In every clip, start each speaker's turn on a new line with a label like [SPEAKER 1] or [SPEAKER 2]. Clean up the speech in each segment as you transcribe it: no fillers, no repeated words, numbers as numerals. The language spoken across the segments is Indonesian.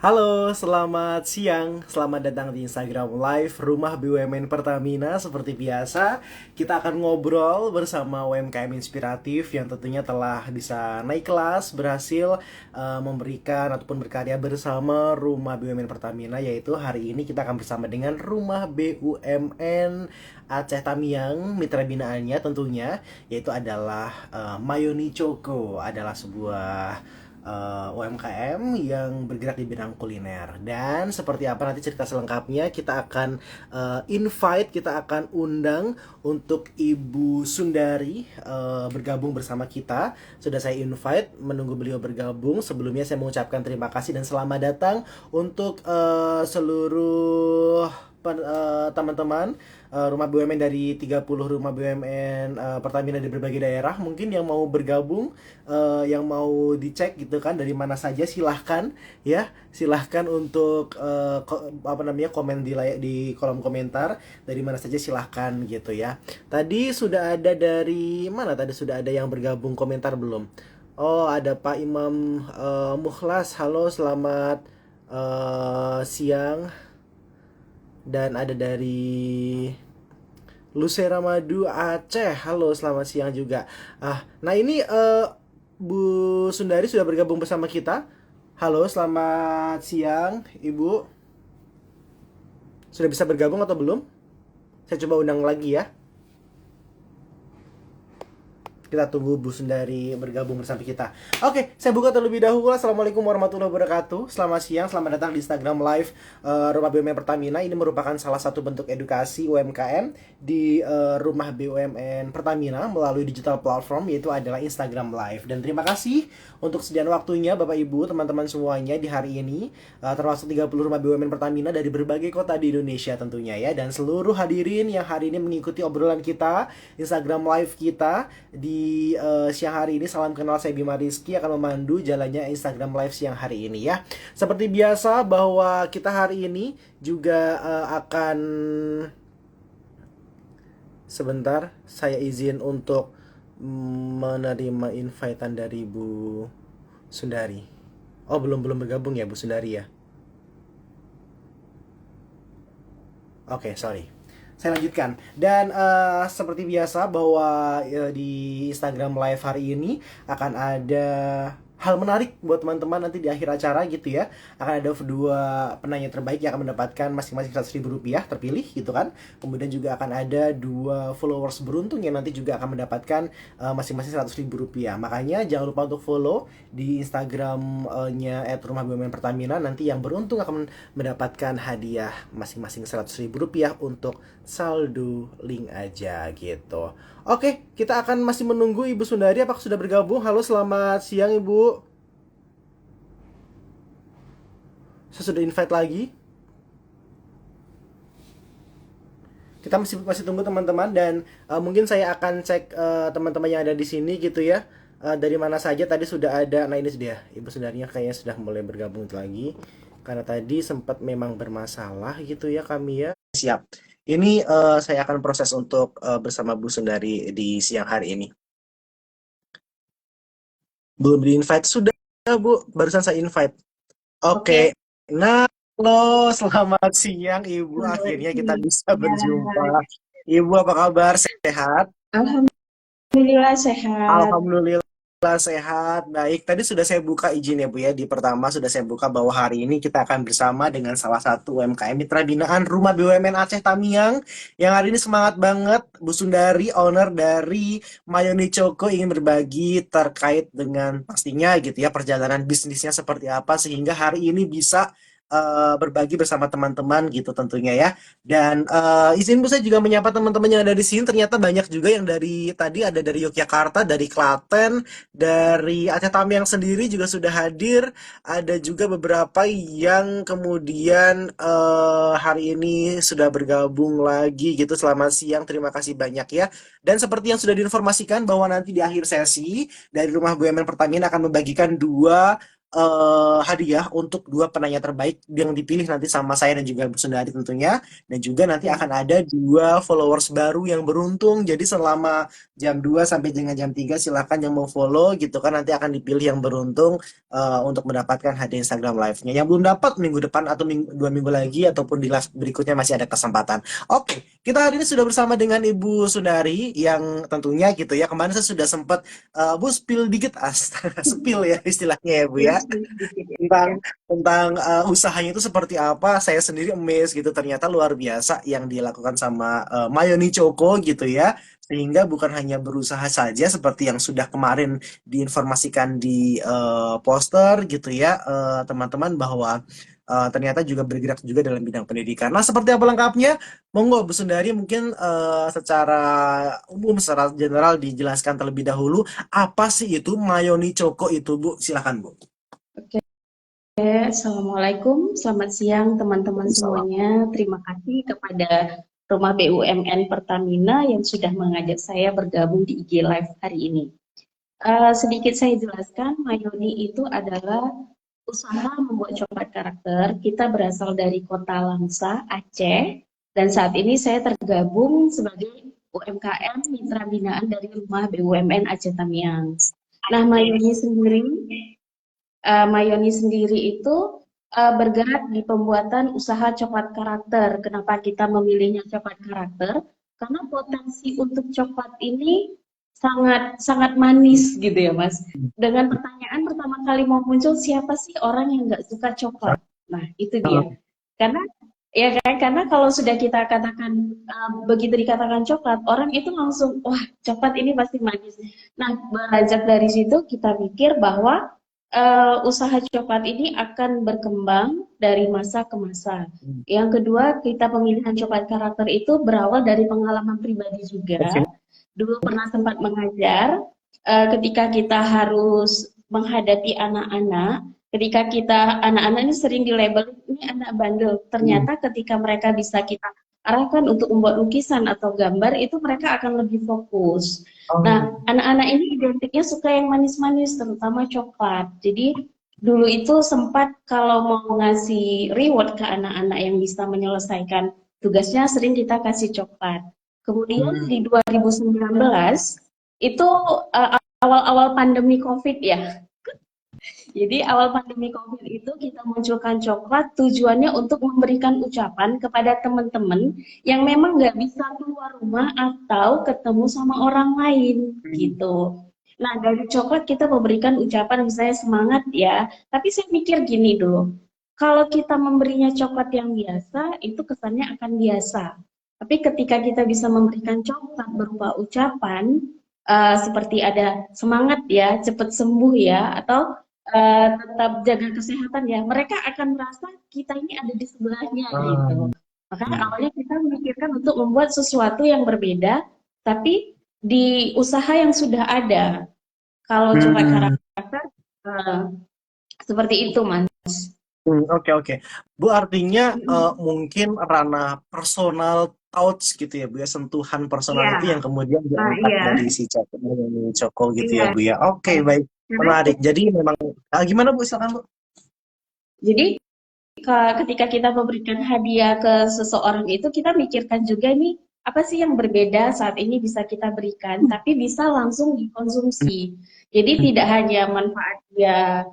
[SPEAKER 1] Halo, selamat siang. Selamat datang di Instagram Live Rumah BUMN Pertamina. Seperti biasa, kita akan ngobrol bersama UMKM inspiratif yang tentunya telah bisa naik kelas, berhasil memberikan ataupun berkarya bersama Rumah BUMN Pertamina. Yaitu hari ini kita akan bersama dengan Rumah BUMN Aceh Tamiang. Mitra binaannya tentunya yaitu adalah Mayoni Choco, adalah sebuah UMKM yang bergerak di bidang kuliner. Dan seperti apa nanti cerita selengkapnya, kita akan kita akan undang untuk Ibu Sundari bergabung bersama kita. Sudah saya invite, menunggu beliau bergabung. Sebelumnya saya mengucapkan terima kasih dan selamat datang untuk seluruh teman-teman rumah BUMN dari 30 rumah BUMN Pertamina di berbagai daerah mungkin yang mau bergabung, yang mau dicek gitu kan dari mana saja, silahkan ya, silahkan untuk komen di kolom komentar dari mana saja, silahkan gitu ya. Tadi sudah ada dari mana, tadi sudah ada yang bergabung komentar belum? Oh, ada Pak Imam Mukhlas, halo, selamat siang. Dan ada dari Lucera Madu Aceh, halo, selamat siang juga. Nah ini Bu Sundari sudah bergabung bersama kita. Halo, selamat siang Ibu. Sudah bisa bergabung atau belum? Saya coba undang lagi ya. Kita tunggu Bu Sundari bergabung bersama kita. Oke, saya buka terlebih dahulu. Assalamualaikum warahmatullahi wabarakatuh. Selamat siang, selamat datang di Instagram Live Rumah BUMN Pertamina. Ini merupakan salah satu bentuk edukasi UMKM di Rumah BUMN Pertamina melalui digital platform, yaitu adalah Instagram Live. Dan terima kasih untuk sediaan waktunya Bapak Ibu, teman-teman semuanya di hari ini, termasuk 30 rumah BUMN Pertamina dari berbagai kota di Indonesia tentunya ya. Dan seluruh hadirin yang hari ini mengikuti obrolan kita, Instagram Live kita di siang hari ini. Salam kenal, saya Bima Rizky akan memandu jalannya Instagram Live siang hari ini ya. Seperti biasa bahwa kita hari ini juga akan, sebentar saya izin untuk menerima invitean dari Bu Sundari. Oh, belum bergabung ya Bu Sundari ya. Oke, sorry. Saya lanjutkan. Dan seperti biasa bahwa di Instagram Live hari ini akan ada hal menarik buat teman-teman nanti di akhir acara gitu ya. Akan ada dua penanya terbaik yang akan mendapatkan masing-masing 100.000 rupiah terpilih gitu kan. Kemudian juga akan ada dua followers beruntung yang nanti juga akan mendapatkan masing-masing 100.000 rupiah. Makanya jangan lupa untuk follow di Instagramnya @rumahbumn Pertamina. Nanti yang beruntung akan mendapatkan hadiah masing-masing 100.000 rupiah untuk saldo link aja gitu. Oke, kita akan masih menunggu Ibu Sundari. Apakah sudah bergabung? Halo, selamat siang Ibu. Saya sudah invite lagi. Kita masih tunggu teman-teman, dan mungkin saya akan cek teman-teman yang ada di sini gitu ya. Dari mana saja tadi sudah ada. Nah, ini sudah Ibu Sundarinya kayaknya sudah mulai bergabung lagi. Karena tadi sempat memang bermasalah gitu ya kami ya. Siap. Ini saya akan proses untuk bersama Bu Sundari di siang hari ini. Belum di-invite, sudah Bu, barusan saya invite. Oke. Nah, halo, selamat siang Ibu.
[SPEAKER 2] Selamat
[SPEAKER 1] Akhirnya kita bisa berjumpa.
[SPEAKER 2] siang.
[SPEAKER 1] Ibu apa kabar? Sehat?
[SPEAKER 2] Alhamdulillah sehat.
[SPEAKER 1] Alhamdulillah sehat. Baik, tadi sudah saya buka, izin ya Bu ya. Di pertama sudah saya buka bahwa hari ini kita akan bersama dengan salah satu UMKM Mitra Binaan Rumah BUMN Aceh Tamiang, yang hari ini semangat banget. Bu Sundari, owner dari Mayoni Choco, ingin berbagi terkait dengan pastinya gitu ya perjalanan bisnisnya seperti apa sehingga hari ini bisa berbagi bersama teman-teman gitu tentunya ya. Dan izin Bu, saya juga menyapa teman-teman yang ada di sini. Ternyata banyak juga yang dari tadi, ada dari Yogyakarta, dari Klaten, dari Aceh Tamiang sendiri juga sudah hadir. Ada juga beberapa yang kemudian hari ini sudah bergabung lagi gitu. Selamat siang, terima kasih banyak ya. Dan seperti yang sudah diinformasikan bahwa nanti di akhir sesi dari Rumah BUMN Pertamina akan membagikan dua hadiah untuk dua penanya terbaik yang dipilih nanti sama saya dan juga Bu Sundari tentunya. Dan juga nanti akan ada dua followers baru yang beruntung. Jadi selama jam 2 sampai dengan jam 3 silahkan yang mau follow gitu kan, nanti akan dipilih yang beruntung untuk mendapatkan hadiah Instagram Live-nya. Yang belum dapat minggu depan atau 2 minggu lagi ataupun di live berikutnya masih ada kesempatan. Oke, kita hari ini sudah bersama dengan Ibu Sundari yang tentunya gitu ya. Kemarin saya sudah sempat Bu spill dikit spill ya istilahnya ya Bu ya,
[SPEAKER 2] Sedikit
[SPEAKER 1] tentang
[SPEAKER 2] ya.
[SPEAKER 1] usahanya itu seperti apa. Saya sendiri amazed gitu, ternyata luar biasa yang dilakukan sama Mayoni Choco gitu ya, sehingga bukan hanya berusaha saja seperti yang sudah kemarin diinformasikan di poster gitu ya teman-teman, bahwa ternyata juga bergerak juga dalam bidang pendidikan. Nah, seperti apa lengkapnya? Monggo Bu Sundari mungkin secara umum, secara general dijelaskan terlebih dahulu apa sih itu Mayoni Choco itu Bu? Silakan Bu.
[SPEAKER 2] Oke, Assalamualaikum, selamat siang teman-teman
[SPEAKER 1] Salam.
[SPEAKER 2] semuanya. Terima kasih kepada Rumah BUMN Pertamina yang sudah mengajak saya bergabung di IG Live hari ini. Sedikit saya jelaskan, Mayoni itu adalah usaha membuat coklat karakter. Kita berasal dari Kota Langsa, Aceh, dan saat ini saya tergabung sebagai UMKM Mitra Binaan dari Rumah BUMN Aceh Tamiang. Nah, Mayoni sendiri itu bergerak di pembuatan usaha coklat karakter. Kenapa kita memilihnya coklat karakter? Karena potensi untuk coklat ini sangat sangat manis gitu ya, Mas. Dengan pertanyaan pertama kali mau muncul, siapa sih orang yang nggak suka coklat? Nah, itu dia. Karena ya kan, karena kalau sudah kita katakan begitu dikatakan coklat, orang itu langsung wah coklat ini pasti manis. Nah, beranjak dari situ kita pikir bahwa usaha coklat ini akan berkembang dari masa ke masa. Yang kedua, kita pemilihan coklat karakter itu berawal dari pengalaman pribadi juga.
[SPEAKER 1] Oke.
[SPEAKER 2] Dulu pernah sempat mengajar, ketika kita harus menghadapi anak-anak, ketika kita anak-anak ini sering dilabel ini anak bandel. Ternyata ketika mereka bisa kita arahkan untuk membuat lukisan atau gambar, itu mereka akan lebih fokus. Nah, anak-anak ini identiknya suka yang manis-manis, terutama coklat. Jadi dulu itu sempat kalau mau ngasih reward ke anak-anak yang bisa menyelesaikan tugasnya, sering kita kasih coklat. Kemudian di 2019 itu awal-awal pandemi COVID ya. Jadi awal pandemi COVID itu kita munculkan coklat tujuannya untuk memberikan ucapan kepada teman-teman yang memang nggak bisa keluar rumah atau ketemu sama orang lain gitu. Nah, dari coklat kita memberikan ucapan misalnya semangat ya, tapi saya mikir gini dulu, kalau kita memberinya coklat yang biasa, itu kesannya akan biasa. Tapi ketika kita bisa memberikan coklat berupa ucapan, seperti ada semangat ya, cepat sembuh ya, atau tetap jaga kesehatan ya, mereka akan merasa kita ini ada di sebelahnya gitu. Makanya awalnya kita memikirkan untuk membuat sesuatu yang berbeda, tapi di usaha yang sudah ada. Kalau coklat karakter, eh, seperti itu, Mas.
[SPEAKER 1] Oke, oke. Bu, artinya mungkin ranah personal touch gitu ya Bu ya, sentuhan personal
[SPEAKER 2] Iya,
[SPEAKER 1] itu yang kemudian
[SPEAKER 2] nah
[SPEAKER 1] diangkat
[SPEAKER 2] iya,
[SPEAKER 1] dari si Coko gitu ya
[SPEAKER 2] iya.
[SPEAKER 1] Bu ya. Oke, baik.
[SPEAKER 2] Karena
[SPEAKER 1] Menarik. Jadi memang gimana Bu, silakan Bu.
[SPEAKER 2] jadi ketika kita memberikan hadiah ke seseorang itu kita mikirkan juga nih apa sih yang berbeda saat ini bisa kita berikan, tapi bisa langsung dikonsumsi. Jadi tidak hanya manfaat dia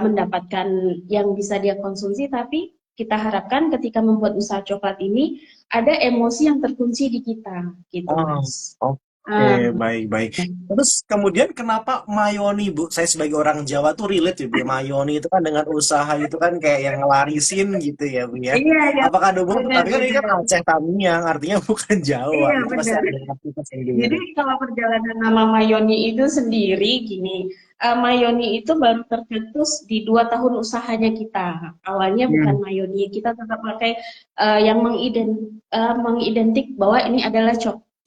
[SPEAKER 2] mendapatkan yang bisa dia konsumsi, tapi kita harapkan ketika membuat usaha coklat ini ada emosi yang terkunci di kita, gitu
[SPEAKER 1] Oh,
[SPEAKER 2] Mas.
[SPEAKER 1] oke,
[SPEAKER 2] Ah,
[SPEAKER 1] baik-baik. Terus kemudian kenapa Mayoni, Bu? Saya sebagai orang Jawa tuh relate ya, Bu. Mayoni itu kan dengan usaha itu kan kayak yang ngelarisin gitu ya, Bu ya.
[SPEAKER 2] iya, ya,
[SPEAKER 1] Apakah ada hubungan? Tapi kan ini kan
[SPEAKER 2] benar-benar.
[SPEAKER 1] Aceh Tamiang, artinya bukan Jawa.
[SPEAKER 2] Iya,
[SPEAKER 1] Itu pasti
[SPEAKER 2] benar.
[SPEAKER 1] ada aktivitas
[SPEAKER 2] Jadi
[SPEAKER 1] sendiri.
[SPEAKER 2] kalau perjalanan nama Mayoni itu sendiri gini, Mayoni itu baru tercetus di 2 tahun usahanya kita. Awalnya bukan Mayoni, kita tetap pakai yang mengidentik bahwa ini adalah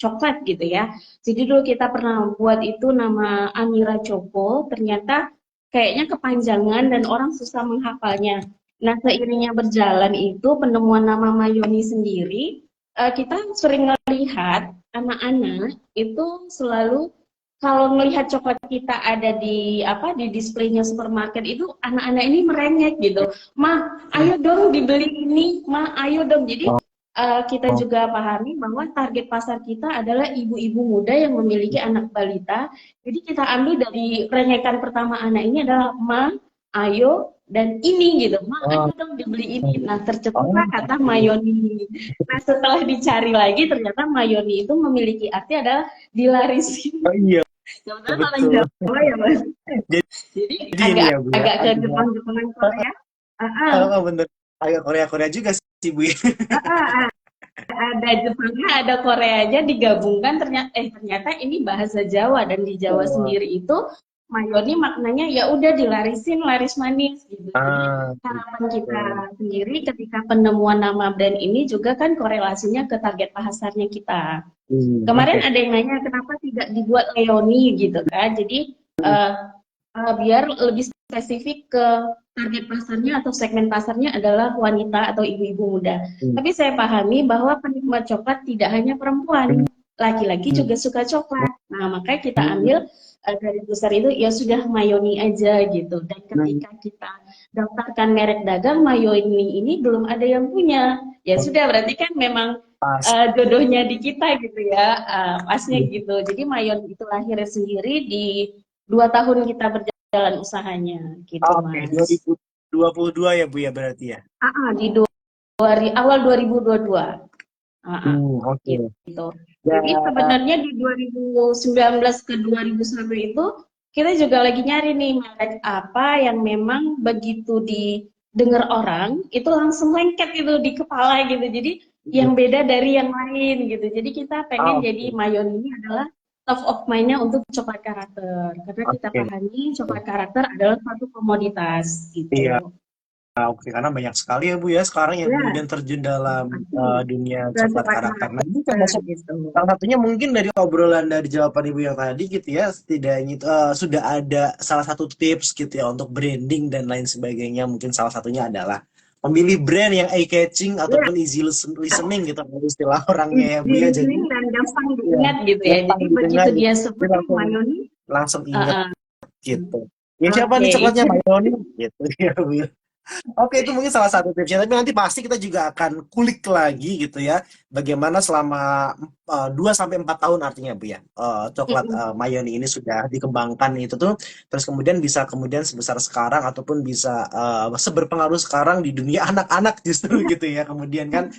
[SPEAKER 2] coklat gitu ya. Jadi dulu kita pernah buat itu nama Amira Choco, ternyata kayaknya kepanjangan dan orang susah menghafalnya. Nah, seiringnya berjalan itu penemuan nama Mayoni sendiri, kita sering melihat anak-anak itu selalu kalau melihat coklat kita ada di apa di displaynya supermarket itu anak-anak ini merengek gitu. Ma, ayo dong dibeli ini, ma, ayo dong. Jadi
[SPEAKER 1] Oh,
[SPEAKER 2] kita juga pahami bahwa target pasar kita adalah ibu-ibu muda yang memiliki anak balita. Jadi kita ambil dari rengekan pertama anak ini adalah ma, ayo dan ini gitu. Ma,
[SPEAKER 1] oh,
[SPEAKER 2] ayo dong dibeli ini. Nah,
[SPEAKER 1] oh,
[SPEAKER 2] tercetuslah kata
[SPEAKER 1] oke.
[SPEAKER 2] mayoni. Nah, setelah dicari lagi ternyata mayoni itu memiliki arti adalah dilarisin.
[SPEAKER 1] Oh iya,
[SPEAKER 2] Kebetulan orang
[SPEAKER 1] betul.
[SPEAKER 2] Jawa ya, Mas.
[SPEAKER 1] Jadi
[SPEAKER 2] Jadi
[SPEAKER 1] ini
[SPEAKER 2] agak
[SPEAKER 1] ya Bu ya,
[SPEAKER 2] agak ke
[SPEAKER 1] agak
[SPEAKER 2] Jepang-Jepangan Korea. Ah,
[SPEAKER 1] bener, agak Korea-Korea juga sih Bu ya.
[SPEAKER 2] ah, ada Jepangnya, ada Koreanya digabungkan ternyata ini bahasa Jawa dan di Jawa
[SPEAKER 1] Oh,
[SPEAKER 2] sendiri itu mayoni maknanya ya udah dilarisin laris manis gitu. Jadi
[SPEAKER 1] ah,
[SPEAKER 2] harapan kita
[SPEAKER 1] gitu.
[SPEAKER 2] sendiri ketika penemuan nama brand ini juga kan korelasinya ke target pasarnya kita. Kemarin
[SPEAKER 1] Oke.
[SPEAKER 2] ada yang nanya kenapa tidak dibuat Leoni gitu kan. Jadi uh, biar lebih spesifik ke target pasarnya atau segmen pasarnya adalah wanita atau ibu-ibu muda.
[SPEAKER 1] Hmm.
[SPEAKER 2] Tapi saya pahami bahwa penikmat coklat tidak hanya perempuan, laki-laki juga suka coklat. Nah, makanya kita ambil dari besar itu ya sudah mayoni aja gitu. Dan ketika kita daftarkan merek dagang, mayoni ini belum ada yang punya. Ya sudah, berarti kan memang
[SPEAKER 1] Pas.
[SPEAKER 2] jodohnya di kita gitu ya, pasnya gitu. Jadi mayon itu lahir sendiri di 2 tahun kita berjalan usahanya gitu
[SPEAKER 1] Oke,
[SPEAKER 2] Mas.
[SPEAKER 1] 2022 ya Bu ya berarti ya.
[SPEAKER 2] Di awal 2022.
[SPEAKER 1] Oke.
[SPEAKER 2] Gitu.
[SPEAKER 1] Ya,
[SPEAKER 2] Jadi sebenarnya di 2019 ke 2021 itu kita juga lagi nyari nih merek apa yang memang begitu didengar orang itu langsung lengket gitu di kepala gitu. Jadi yang beda dari yang lain gitu. Jadi kita pengen jadi
[SPEAKER 1] oke.
[SPEAKER 2] Mayon ini adalah top of mind-nya untuk coklat karakter. Karena kita
[SPEAKER 1] Oke.
[SPEAKER 2] pahami coklat karakter adalah suatu komoditas
[SPEAKER 1] Iya,
[SPEAKER 2] gitu.
[SPEAKER 1] oke. Karena banyak sekali ya Bu ya sekarang yang
[SPEAKER 2] Ya,
[SPEAKER 1] kemudian terjun dalam
[SPEAKER 2] pasti
[SPEAKER 1] dunia
[SPEAKER 2] dan
[SPEAKER 1] coklat
[SPEAKER 2] coklat
[SPEAKER 1] karakter. Nah, ini
[SPEAKER 2] karakter
[SPEAKER 1] termasuk
[SPEAKER 2] gitu.
[SPEAKER 1] salah satunya mungkin dari obrolan dari jawaban Ibu yang tadi gitu ya, setidaknya itu sudah ada salah satu tips gitu ya untuk branding dan lain sebagainya. Mungkin salah satunya adalah memilih brand yang eye-catching
[SPEAKER 2] Ya,
[SPEAKER 1] ataupun easy listening gitu kalau istilah orangnya ya Bu
[SPEAKER 2] easy
[SPEAKER 1] ya. Jadi
[SPEAKER 2] listening dan gampang
[SPEAKER 1] ya,
[SPEAKER 2] diingat gitu ya.
[SPEAKER 1] gampang
[SPEAKER 2] Jadi
[SPEAKER 1] didengar
[SPEAKER 2] begitu
[SPEAKER 1] gitu.
[SPEAKER 2] dia
[SPEAKER 1] Jadi
[SPEAKER 2] sebutin
[SPEAKER 1] langsung
[SPEAKER 2] mayoni,
[SPEAKER 1] langsung inget
[SPEAKER 2] uh,
[SPEAKER 1] gitu. Ya siapa
[SPEAKER 2] oke
[SPEAKER 1] nih coklatnya
[SPEAKER 2] itu
[SPEAKER 1] Mayoni gitu ya Bu ya. Oke, itu mungkin salah satu tipsnya. Tapi nanti pasti kita juga akan kulik lagi gitu ya. Bagaimana selama 2 sampai 4 tahun artinya Bu ya. Coklat Mayoni ini sudah dikembangkan itu tuh terus kemudian bisa kemudian sebesar sekarang ataupun bisa seberpengaruh sekarang di dunia anak-anak justru gitu ya. Kemudian kan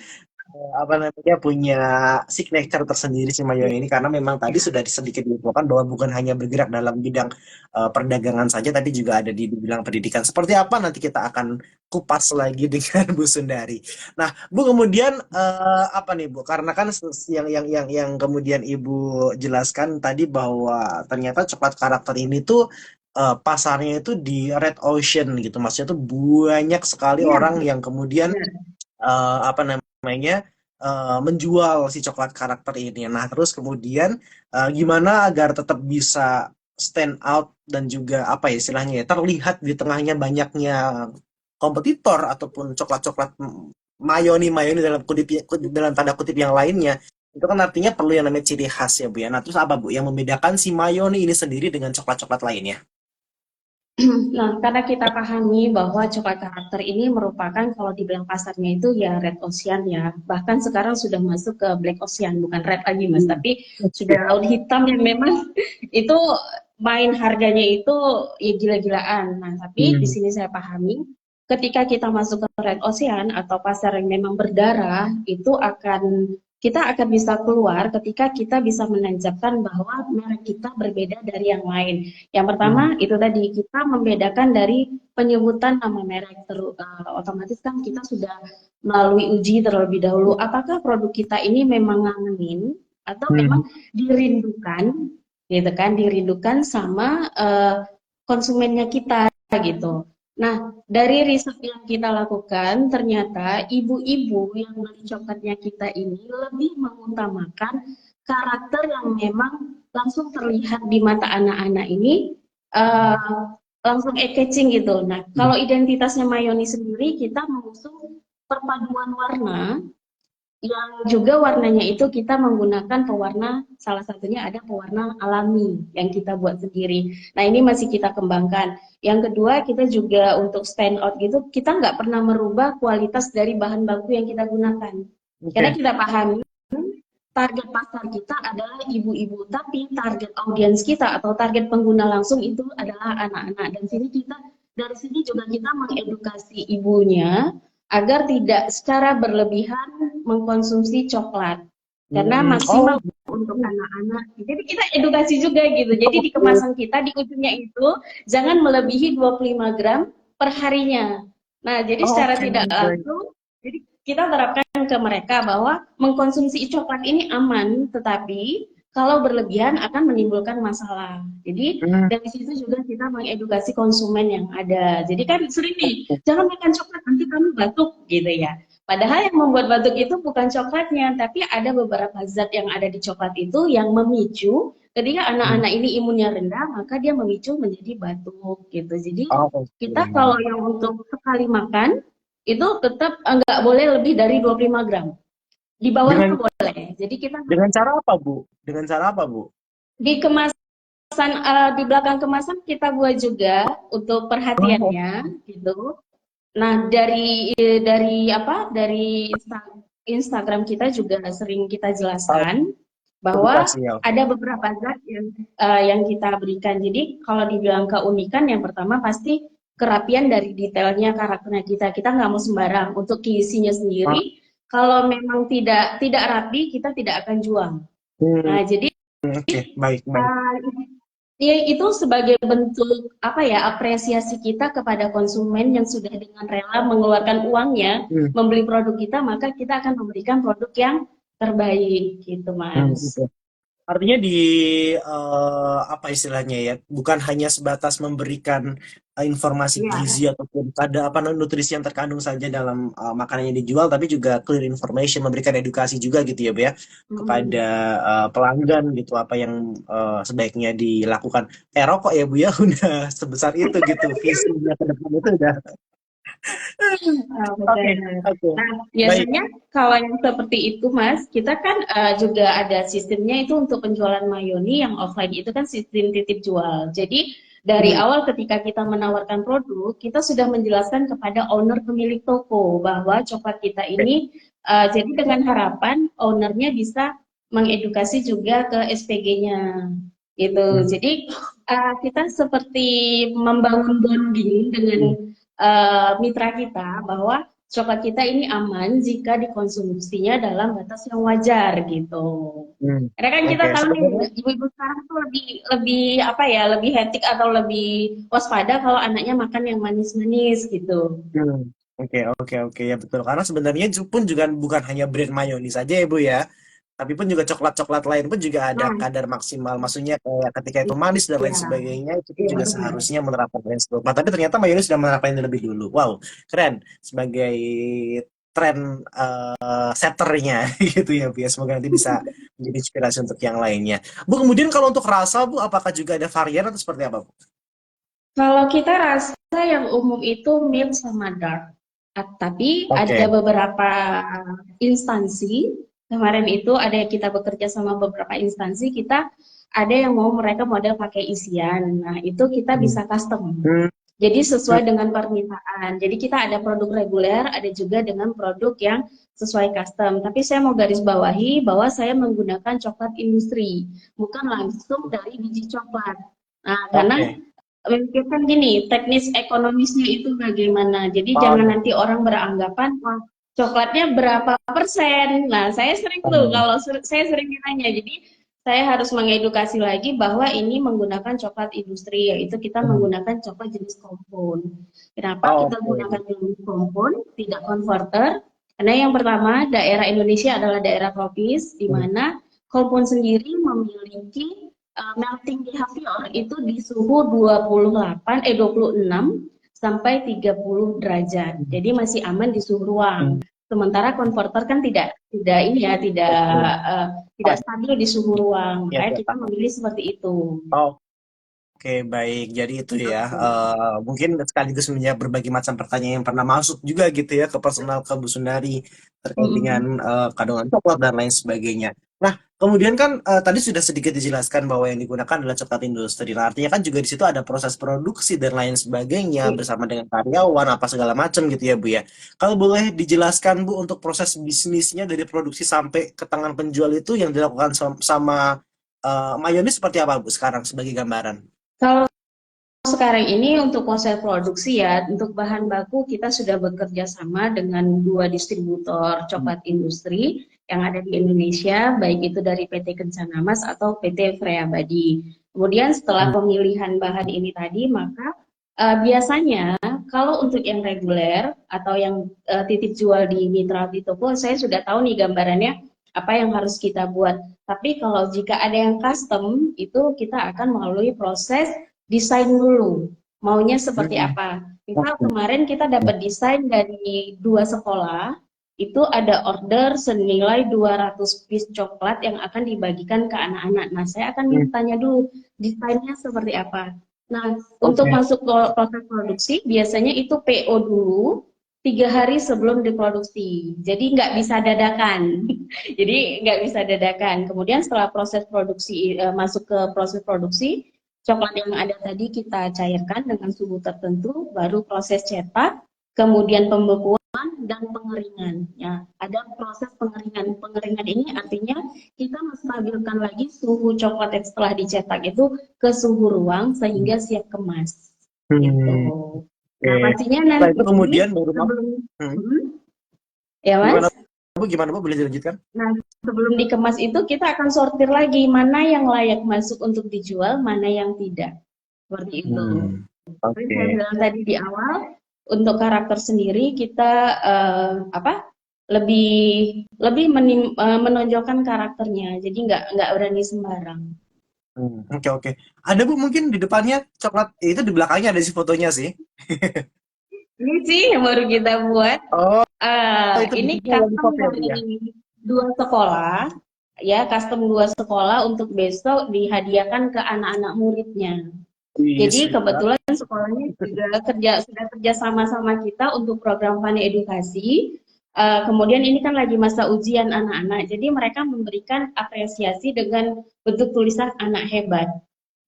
[SPEAKER 1] apa namanya punya signature tersendiri si Mayo ini karena memang tadi
[SPEAKER 2] ya.
[SPEAKER 1] sudah sedikit diinfokan bahwa bukan hanya bergerak dalam bidang perdagangan saja tapi juga ada di bidang pendidikan. Seperti apa nanti kita akan kupas lagi dengan Bu Sundari. Nah, Bu kemudian apa nih Bu? Karena kan yang kemudian Ibu jelaskan tadi bahwa ternyata coklat karakter ini tuh pasarnya itu di red ocean gitu. Maksudnya tuh banyak sekali
[SPEAKER 2] Iya,
[SPEAKER 1] orang yang kemudian
[SPEAKER 2] benar.
[SPEAKER 1] apa namanya menjual si coklat karakter ini. Nah, terus kemudian gimana agar tetap bisa stand out dan juga apa ya istilahnya ya terlihat di tengahnya banyaknya kompetitor ataupun coklat-coklat mayoni mayoni dalam kutip dalam tanda kutip yang lainnya. Itu kan artinya perlu yang namanya ciri khas ya Bu ya. Nah, terus apa Bu yang membedakan si mayoni ini sendiri dengan coklat-coklat lainnya?
[SPEAKER 2] Nah, karena kita pahami bahwa coklat karakter ini merupakan kalau dibilang pasarnya itu ya red ocean ya. Bahkan sekarang sudah masuk ke black ocean, bukan red lagi Mas,
[SPEAKER 1] Hmm.
[SPEAKER 2] tapi sudah laut hitam yang memang itu main harganya itu ya gila-gilaan. Nah, tapi di
[SPEAKER 1] Hmm.
[SPEAKER 2] sini saya pahami ketika kita masuk ke red ocean atau pasar yang memang berdarah, itu kita akan bisa keluar ketika kita bisa menanjapkan bahwa merek kita berbeda dari yang lain. Yang pertama
[SPEAKER 1] Hmm.
[SPEAKER 2] itu tadi kita membedakan dari penyebutan nama merek. Otomatis kan kita sudah melalui uji terlebih dahulu. Apakah produk kita ini memang ngangenin atau memang
[SPEAKER 1] Hmm.
[SPEAKER 2] dirindukan, gitu kan? Dirindukan sama konsumennya kita gitu. Nah, dari riset yang kita lakukan, ternyata ibu-ibu yang beli coklatnya kita ini lebih mengutamakan karakter yang memang langsung terlihat di mata anak-anak ini langsung eye-catching gitu. Nah, kalau identitasnya Mayoni sendiri, kita mengusung perpaduan warna yang juga warnanya itu kita menggunakan pewarna, salah satunya ada pewarna alami yang kita buat sendiri. Nah ini masih kita kembangkan. Yang kedua kita juga untuk stand out gitu, kita nggak pernah merubah kualitas dari bahan baku yang kita gunakan. Karena
[SPEAKER 1] Oke.
[SPEAKER 2] kita pahami target pasar kita adalah ibu-ibu, tapi target audiens kita atau target pengguna langsung itu adalah anak-anak. Dan dari sini juga kita mengedukasi ibunya agar tidak secara berlebihan mengkonsumsi coklat. Karena
[SPEAKER 1] Oh,
[SPEAKER 2] maksimal untuk anak-anak. Jadi kita edukasi juga gitu. Jadi di kemasan kita di ujungnya itu jangan melebihi 25 gram per harinya. Nah, jadi secara
[SPEAKER 1] oke,
[SPEAKER 2] tidak
[SPEAKER 1] baik.
[SPEAKER 2] langsung, jadi kita terapkan ke mereka bahwa mengkonsumsi coklat ini aman, tetapi kalau berlebihan akan menimbulkan masalah. Jadi
[SPEAKER 1] Hmm,
[SPEAKER 2] dari situ juga kita mengedukasi konsumen yang ada. Jadi kan sering nih, jangan makan coklat nanti kamu batuk gitu ya. Padahal yang membuat batuk itu bukan coklatnya, tapi ada beberapa zat yang ada di coklat itu yang memicu ketika
[SPEAKER 1] hmm.
[SPEAKER 2] anak-anak ini imunnya rendah, maka dia memicu menjadi batuk gitu. Jadi
[SPEAKER 1] Oh, oke.
[SPEAKER 2] kita kalau yang untuk sekali makan itu tetap nggak boleh lebih dari 25 gram. Di bawahnya
[SPEAKER 1] Dengan
[SPEAKER 2] boleh. Jadi kita
[SPEAKER 1] dengan cara apa, Bu? Dengan cara apa, Bu?
[SPEAKER 2] di kemasan di belakang kemasan kita buat juga untuk
[SPEAKER 1] Oh,
[SPEAKER 2] perhatiannya gitu. Nah, dari apa? Dari Instagram kita juga sering kita
[SPEAKER 1] oh,
[SPEAKER 2] jelaskan bahwa
[SPEAKER 1] edukasi ya, oke.
[SPEAKER 2] ada beberapa zat yang kita berikan. Jadi kalau dibilang keunikan, yang pertama pasti kerapian dari detailnya karakternya kita. Kita nggak mau sembarang untuk isinya
[SPEAKER 1] Ah,
[SPEAKER 2] sendiri. Kalau memang tidak tidak rapi, kita tidak akan jual.
[SPEAKER 1] hmm,
[SPEAKER 2] Nah, jadi
[SPEAKER 1] oke, baik, baik.
[SPEAKER 2] uh, ya, itu sebagai bentuk apa ya apresiasi kita kepada konsumen yang sudah dengan rela mengeluarkan uangnya
[SPEAKER 1] Hmm,
[SPEAKER 2] membeli produk kita, maka kita akan memberikan produk yang terbaik gitu, Mas.
[SPEAKER 1] oke. Artinya di apa istilahnya ya, bukan hanya sebatas memberikan informasi
[SPEAKER 2] Iya.
[SPEAKER 1] gizi ataupun ada apa nutrisi yang terkandung saja dalam makanan yang dijual, tapi juga clear information, memberikan edukasi juga gitu ya, Bu ya, kepada
[SPEAKER 2] Mm.
[SPEAKER 1] pelanggan gitu apa yang sebaiknya dilakukan. Rokok ya, Bu ya, udah sebesar itu gitu, visinya ke depan itu udah. Oke,
[SPEAKER 2] Benar.
[SPEAKER 1] oke,
[SPEAKER 2] Nah,
[SPEAKER 1] baik.
[SPEAKER 2] biasanya kalau yang seperti itu, Mas, kita kan juga ada sistemnya itu untuk penjualan mayoni yang offline itu kan sistem titip jual. Jadi dari
[SPEAKER 1] Hmm,
[SPEAKER 2] awal ketika kita menawarkan produk, kita sudah menjelaskan kepada owner pemilik toko bahwa coklat kita
[SPEAKER 1] oke.
[SPEAKER 2] ini jadi dengan harapan ownernya bisa mengedukasi juga ke SPG-nya gitu.
[SPEAKER 1] Hmm,
[SPEAKER 2] Jadi kita seperti membangun bonding dengan
[SPEAKER 1] hmm,
[SPEAKER 2] mitra kita bahwa coklat kita ini aman jika dikonsumsinya dalam batas yang wajar gitu.
[SPEAKER 1] hmm.
[SPEAKER 2] Karena kan kita
[SPEAKER 1] Oke,
[SPEAKER 2] tahu nih
[SPEAKER 1] sebenarnya.
[SPEAKER 2] ibu-ibu sekarang tuh lebih lebih apa ya, lebih hektik atau lebih waspada kalau anaknya makan yang manis-manis gitu.
[SPEAKER 1] Hmm, oke, oke, oke, ya betul. Karena sebenarnya itu pun juga bukan hanya brand mayonis saja ya, Bu ya. Tapi pun juga coklat-coklat lain pun juga ada
[SPEAKER 2] Nah,
[SPEAKER 1] kadar maksimal. Maksudnya kayak ketika itu manis dan lain
[SPEAKER 2] iya,
[SPEAKER 1] sebagainya, itu pun
[SPEAKER 2] iya
[SPEAKER 1] juga
[SPEAKER 2] benar.
[SPEAKER 1] seharusnya menerapkan resiko. Nah, tapi ternyata mayonis sudah menerapkan ini lebih dulu. Wow, keren. Sebagai tren setternya gitu ya, Bu ya. Semoga nanti bisa menjadi inspirasi untuk yang lainnya. Bu, kemudian kalau untuk rasa, Bu, apakah juga ada varian atau seperti apa, Bu?
[SPEAKER 2] Kalau kita rasa yang umum itu milk sama dark. Tapi ada
[SPEAKER 1] Oke.
[SPEAKER 2] beberapa instansi, kemarin itu ada yang kita bekerja sama beberapa instansi, kita ada yang mau mereka model pakai isian. Nah, itu kita
[SPEAKER 1] Hmm.
[SPEAKER 2] bisa custom.
[SPEAKER 1] Hmm.
[SPEAKER 2] Jadi
[SPEAKER 1] Hmm.
[SPEAKER 2] sesuai dengan permintaan. Jadi kita ada produk reguler, ada juga dengan produk yang sesuai custom. Tapi saya mau garis bawahi bahwa saya menggunakan coklat industri, bukan langsung dari biji coklat. Nah, karena
[SPEAKER 1] Oke.
[SPEAKER 2] memikirkan gini, teknis ekonomisnya itu bagaimana. Jadi jangan
[SPEAKER 1] Oh,
[SPEAKER 2] nanti orang beranggapan, wah coklatnya berapa persen. Nah, saya sering tuh, kalau saya sering ditanya. Jadi saya harus mengedukasi lagi bahwa ini menggunakan coklat industri, yaitu kita
[SPEAKER 1] hmm.
[SPEAKER 2] menggunakan coklat jenis kompon. Kenapa
[SPEAKER 1] Oh,
[SPEAKER 2] kita
[SPEAKER 1] oke.
[SPEAKER 2] gunakan jenis kompon, tidak converter? Karena yang pertama, daerah Indonesia adalah daerah tropis, di
[SPEAKER 1] Hmm.
[SPEAKER 2] mana kompon sendiri memiliki melting behavior itu di suhu 26 sampai 30 derajat. Jadi masih aman di suhu ruang.
[SPEAKER 1] Hmm.
[SPEAKER 2] Sementara konverter kan tidak ini ya,
[SPEAKER 1] Oke.
[SPEAKER 2] tidak
[SPEAKER 1] Ah,
[SPEAKER 2] stabil di suhu ruang.
[SPEAKER 1] ya,
[SPEAKER 2] Makanya
[SPEAKER 1] ya,
[SPEAKER 2] kita
[SPEAKER 1] paham.
[SPEAKER 2] memilih seperti itu.
[SPEAKER 1] Oke, Oke, baik. Jadi itu ya,
[SPEAKER 2] Oke.
[SPEAKER 1] mungkin sekaligus menjawab berbagai macam pertanyaan yang pernah masuk juga gitu ya ke personal ke Bu Sundari terkait dengan
[SPEAKER 2] Mm-mm.
[SPEAKER 1] kandungan coklat dan lain sebagainya. Nah, kemudian kan tadi sudah sedikit dijelaskan bahwa yang digunakan adalah coklat industri. Nah, artinya kan juga di situ ada proses produksi dan lain sebagainya bersama dengan karyawan apa segala macam gitu ya, Bu ya. Kalau boleh dijelaskan Bu untuk proses bisnisnya dari produksi sampai ke tangan penjual itu yang dilakukan sama mayonis seperti apa Bu sekarang sebagai gambaran?
[SPEAKER 2] Kalau sekarang ini untuk proses produksi ya, untuk bahan baku kita sudah bekerja sama dengan dua distributor coklat industri yang ada di Indonesia, baik itu dari PT Kencana Mas atau PT Freabadi. Kemudian setelah pemilihan bahan ini tadi, maka biasanya kalau untuk yang reguler atau yang titip jual di mitra di toko, saya sudah tahu nih gambarannya apa yang harus kita buat. Tapi kalau jika ada yang custom, itu kita akan melalui proses desain dulu, maunya seperti
[SPEAKER 1] Hmm,
[SPEAKER 2] apa. Misal
[SPEAKER 1] oke.
[SPEAKER 2] kemarin kita dapat desain dari dua sekolah, itu ada order senilai 200 piece coklat yang akan dibagikan ke anak-anak. Nah, saya akan
[SPEAKER 1] Hmm,
[SPEAKER 2] tanya dulu desainnya seperti apa. Nah, untuk
[SPEAKER 1] oke.
[SPEAKER 2] masuk ke proses produksi, biasanya itu PO dulu, 3 hari sebelum diproduksi. Jadi nggak bisa dadakan. Jadi nggak bisa dadakan. Kemudian setelah proses produksi masuk ke proses produksi, coklat yang ada tadi kita cairkan dengan suhu tertentu, baru proses cetak, kemudian pembekuan dan pengeringan. Ya, ada proses pengeringan. Pengeringan ini artinya kita menstabilkan lagi suhu coklat yang setelah dicetak itu ke suhu ruang sehingga siap kemas. Gitu.
[SPEAKER 1] Hmm, oke.
[SPEAKER 2] Nah, pastinya
[SPEAKER 1] Setelah itu
[SPEAKER 2] nanti
[SPEAKER 1] kemudian baru mau.
[SPEAKER 2] sebelum,
[SPEAKER 1] Hmm,
[SPEAKER 2] ya
[SPEAKER 1] gimana
[SPEAKER 2] Mas.
[SPEAKER 1] Bu? Gimana Bu? Boleh dilanjutkan?
[SPEAKER 2] Nah, sebelum dikemas itu kita akan sortir lagi mana yang layak masuk untuk dijual, mana yang tidak. Seperti itu.
[SPEAKER 1] Hmm,
[SPEAKER 2] Seperti saya
[SPEAKER 1] oke.
[SPEAKER 2] bilang tadi di awal, untuk karakter sendiri kita apa? Lebih lebih menonjolkan karakternya. Jadi nggak berani sembarang.
[SPEAKER 1] Oke, oke. Ada Bu mungkin di depannya coklat itu di belakangnya ada sih fotonya sih.
[SPEAKER 2] Ini sih yang baru kita buat.
[SPEAKER 1] Oh, itu
[SPEAKER 2] Ini
[SPEAKER 1] bikinnya wali
[SPEAKER 2] custom
[SPEAKER 1] pop ya Bu ya?
[SPEAKER 2] dari dua sekolah, ya custom dua sekolah untuk besok dihadiahkan ke anak-anak muridnya.
[SPEAKER 1] Wih,
[SPEAKER 2] Jadi
[SPEAKER 1] sedap.
[SPEAKER 2] kebetulan sekolahnya juga sudah kerja sama-sama kita untuk program Fani Edukasi. Kemudian ini kan lagi masa ujian anak-anak, jadi mereka memberikan apresiasi dengan bentuk tulisan anak hebat.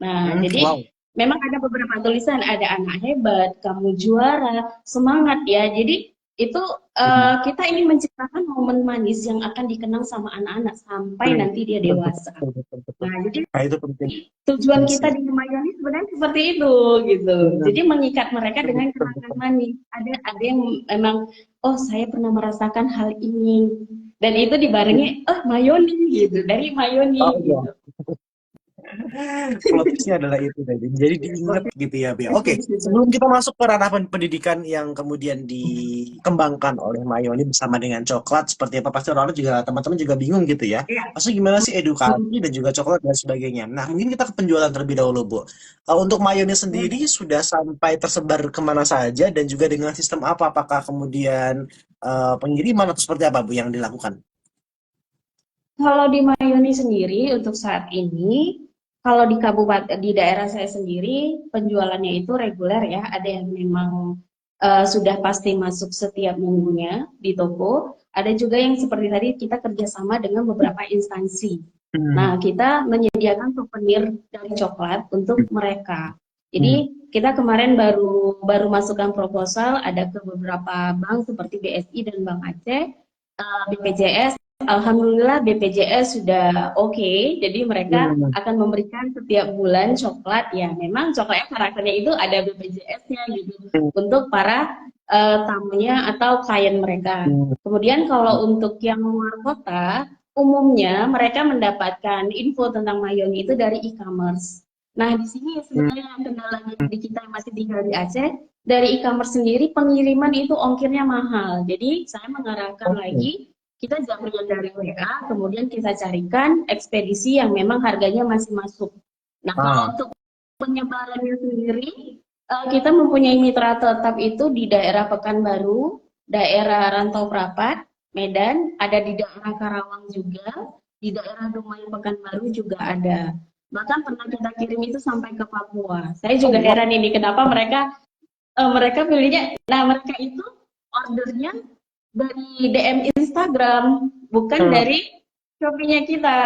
[SPEAKER 2] Nah, jadi
[SPEAKER 1] Wow.
[SPEAKER 2] memang ada beberapa tulisan, ada anak hebat, kamu juara, semangat ya. Jadi itu
[SPEAKER 1] Hmm,
[SPEAKER 2] kita ingin menciptakan momen manis yang akan dikenang sama anak-anak sampai
[SPEAKER 1] hmm.
[SPEAKER 2] nanti dia
[SPEAKER 1] Betul,
[SPEAKER 2] dewasa.
[SPEAKER 1] betul, betul, betul.
[SPEAKER 2] Nah, jadi
[SPEAKER 1] Nah, itu penting
[SPEAKER 2] tujuan kita
[SPEAKER 1] sih.
[SPEAKER 2] di Mayoni sebenarnya seperti itu gitu.
[SPEAKER 1] Hmm,
[SPEAKER 2] Jadi mengikat mereka
[SPEAKER 1] betul,
[SPEAKER 2] dengan
[SPEAKER 1] betul,
[SPEAKER 2] kenangan
[SPEAKER 1] betul.
[SPEAKER 2] manis. Ada yang memang oh saya pernah merasakan hal ini dan itu dibarengi oh Mayoni gitu dari Mayoni
[SPEAKER 1] Oh iya.
[SPEAKER 2] gitu.
[SPEAKER 1] Plot twist-nya adalah itu tadi. Jadi diingat gitu ya, Bia. Oke, sebelum kita masuk ke ranah pendidikan yang kemudian dikembangkan oleh Mayoni bersama dengan coklat, seperti apa pasti orang juga teman-teman juga bingung gitu ya.
[SPEAKER 2] Iya.
[SPEAKER 1] Maksudnya gimana sih edukasi dan juga coklat dan sebagainya. Nah, mungkin kita ke penjualan terlebih dahulu, Bu. Untuk Mayoni sendiri sudah sampai tersebar kemana saja dan juga dengan sistem apa? Apakah kemudian pengiriman atau seperti apa, Bu, yang dilakukan?
[SPEAKER 2] Kalau di Mayoni sendiri untuk saat ini, kalau di kabupaten di daerah saya sendiri penjualannya itu reguler ya, ada yang memang sudah pasti masuk setiap minggunya di toko, ada juga yang seperti tadi kita kerjasama dengan beberapa instansi.
[SPEAKER 1] Hmm.
[SPEAKER 2] Nah, kita menyediakan souvenir dari coklat untuk mereka.
[SPEAKER 1] Hmm.
[SPEAKER 2] Jadi kita kemarin baru baru masukkan proposal ada ke beberapa bank seperti BSI dan Bank Aceh, BPJS. Alhamdulillah BPJS sudah oke, jadi mereka
[SPEAKER 1] Hmm.
[SPEAKER 2] akan memberikan setiap bulan coklat ya. Memang coklatnya karakternya itu ada BPJS-nya gitu
[SPEAKER 1] Hmm.
[SPEAKER 2] untuk para tamunya atau klien mereka.
[SPEAKER 1] Hmm.
[SPEAKER 2] Kemudian kalau untuk yang luar kota, umumnya mereka mendapatkan info tentang Mayoni itu dari e-commerce. Nah, di sini
[SPEAKER 1] Hmm.
[SPEAKER 2] sebenarnya kendalanya di kita yang masih tinggal di Aceh, dari e-commerce sendiri pengiriman itu ongkirnya mahal. Jadi saya mengarahkan
[SPEAKER 1] Oke.
[SPEAKER 2] lagi kita jaminan dari WA, kemudian kita carikan ekspedisi yang memang harganya masih masuk. Nah, kalau
[SPEAKER 1] Ah.
[SPEAKER 2] untuk penyebarannya sendiri, kita mempunyai mitra tetap itu di daerah Pekanbaru, daerah Rantau Prapat, Medan, ada di daerah Karawang juga, di daerah Dumai Pekanbaru juga ada. Bahkan pernah kita kirim itu sampai ke Papua. Saya
[SPEAKER 1] Oh,
[SPEAKER 2] juga
[SPEAKER 1] wow.
[SPEAKER 2] heran ini kenapa mereka pilihnya. Nah, mereka itu ordernya dari DM Instagram, bukan
[SPEAKER 1] Hmm.
[SPEAKER 2] dari Shopee-nya kita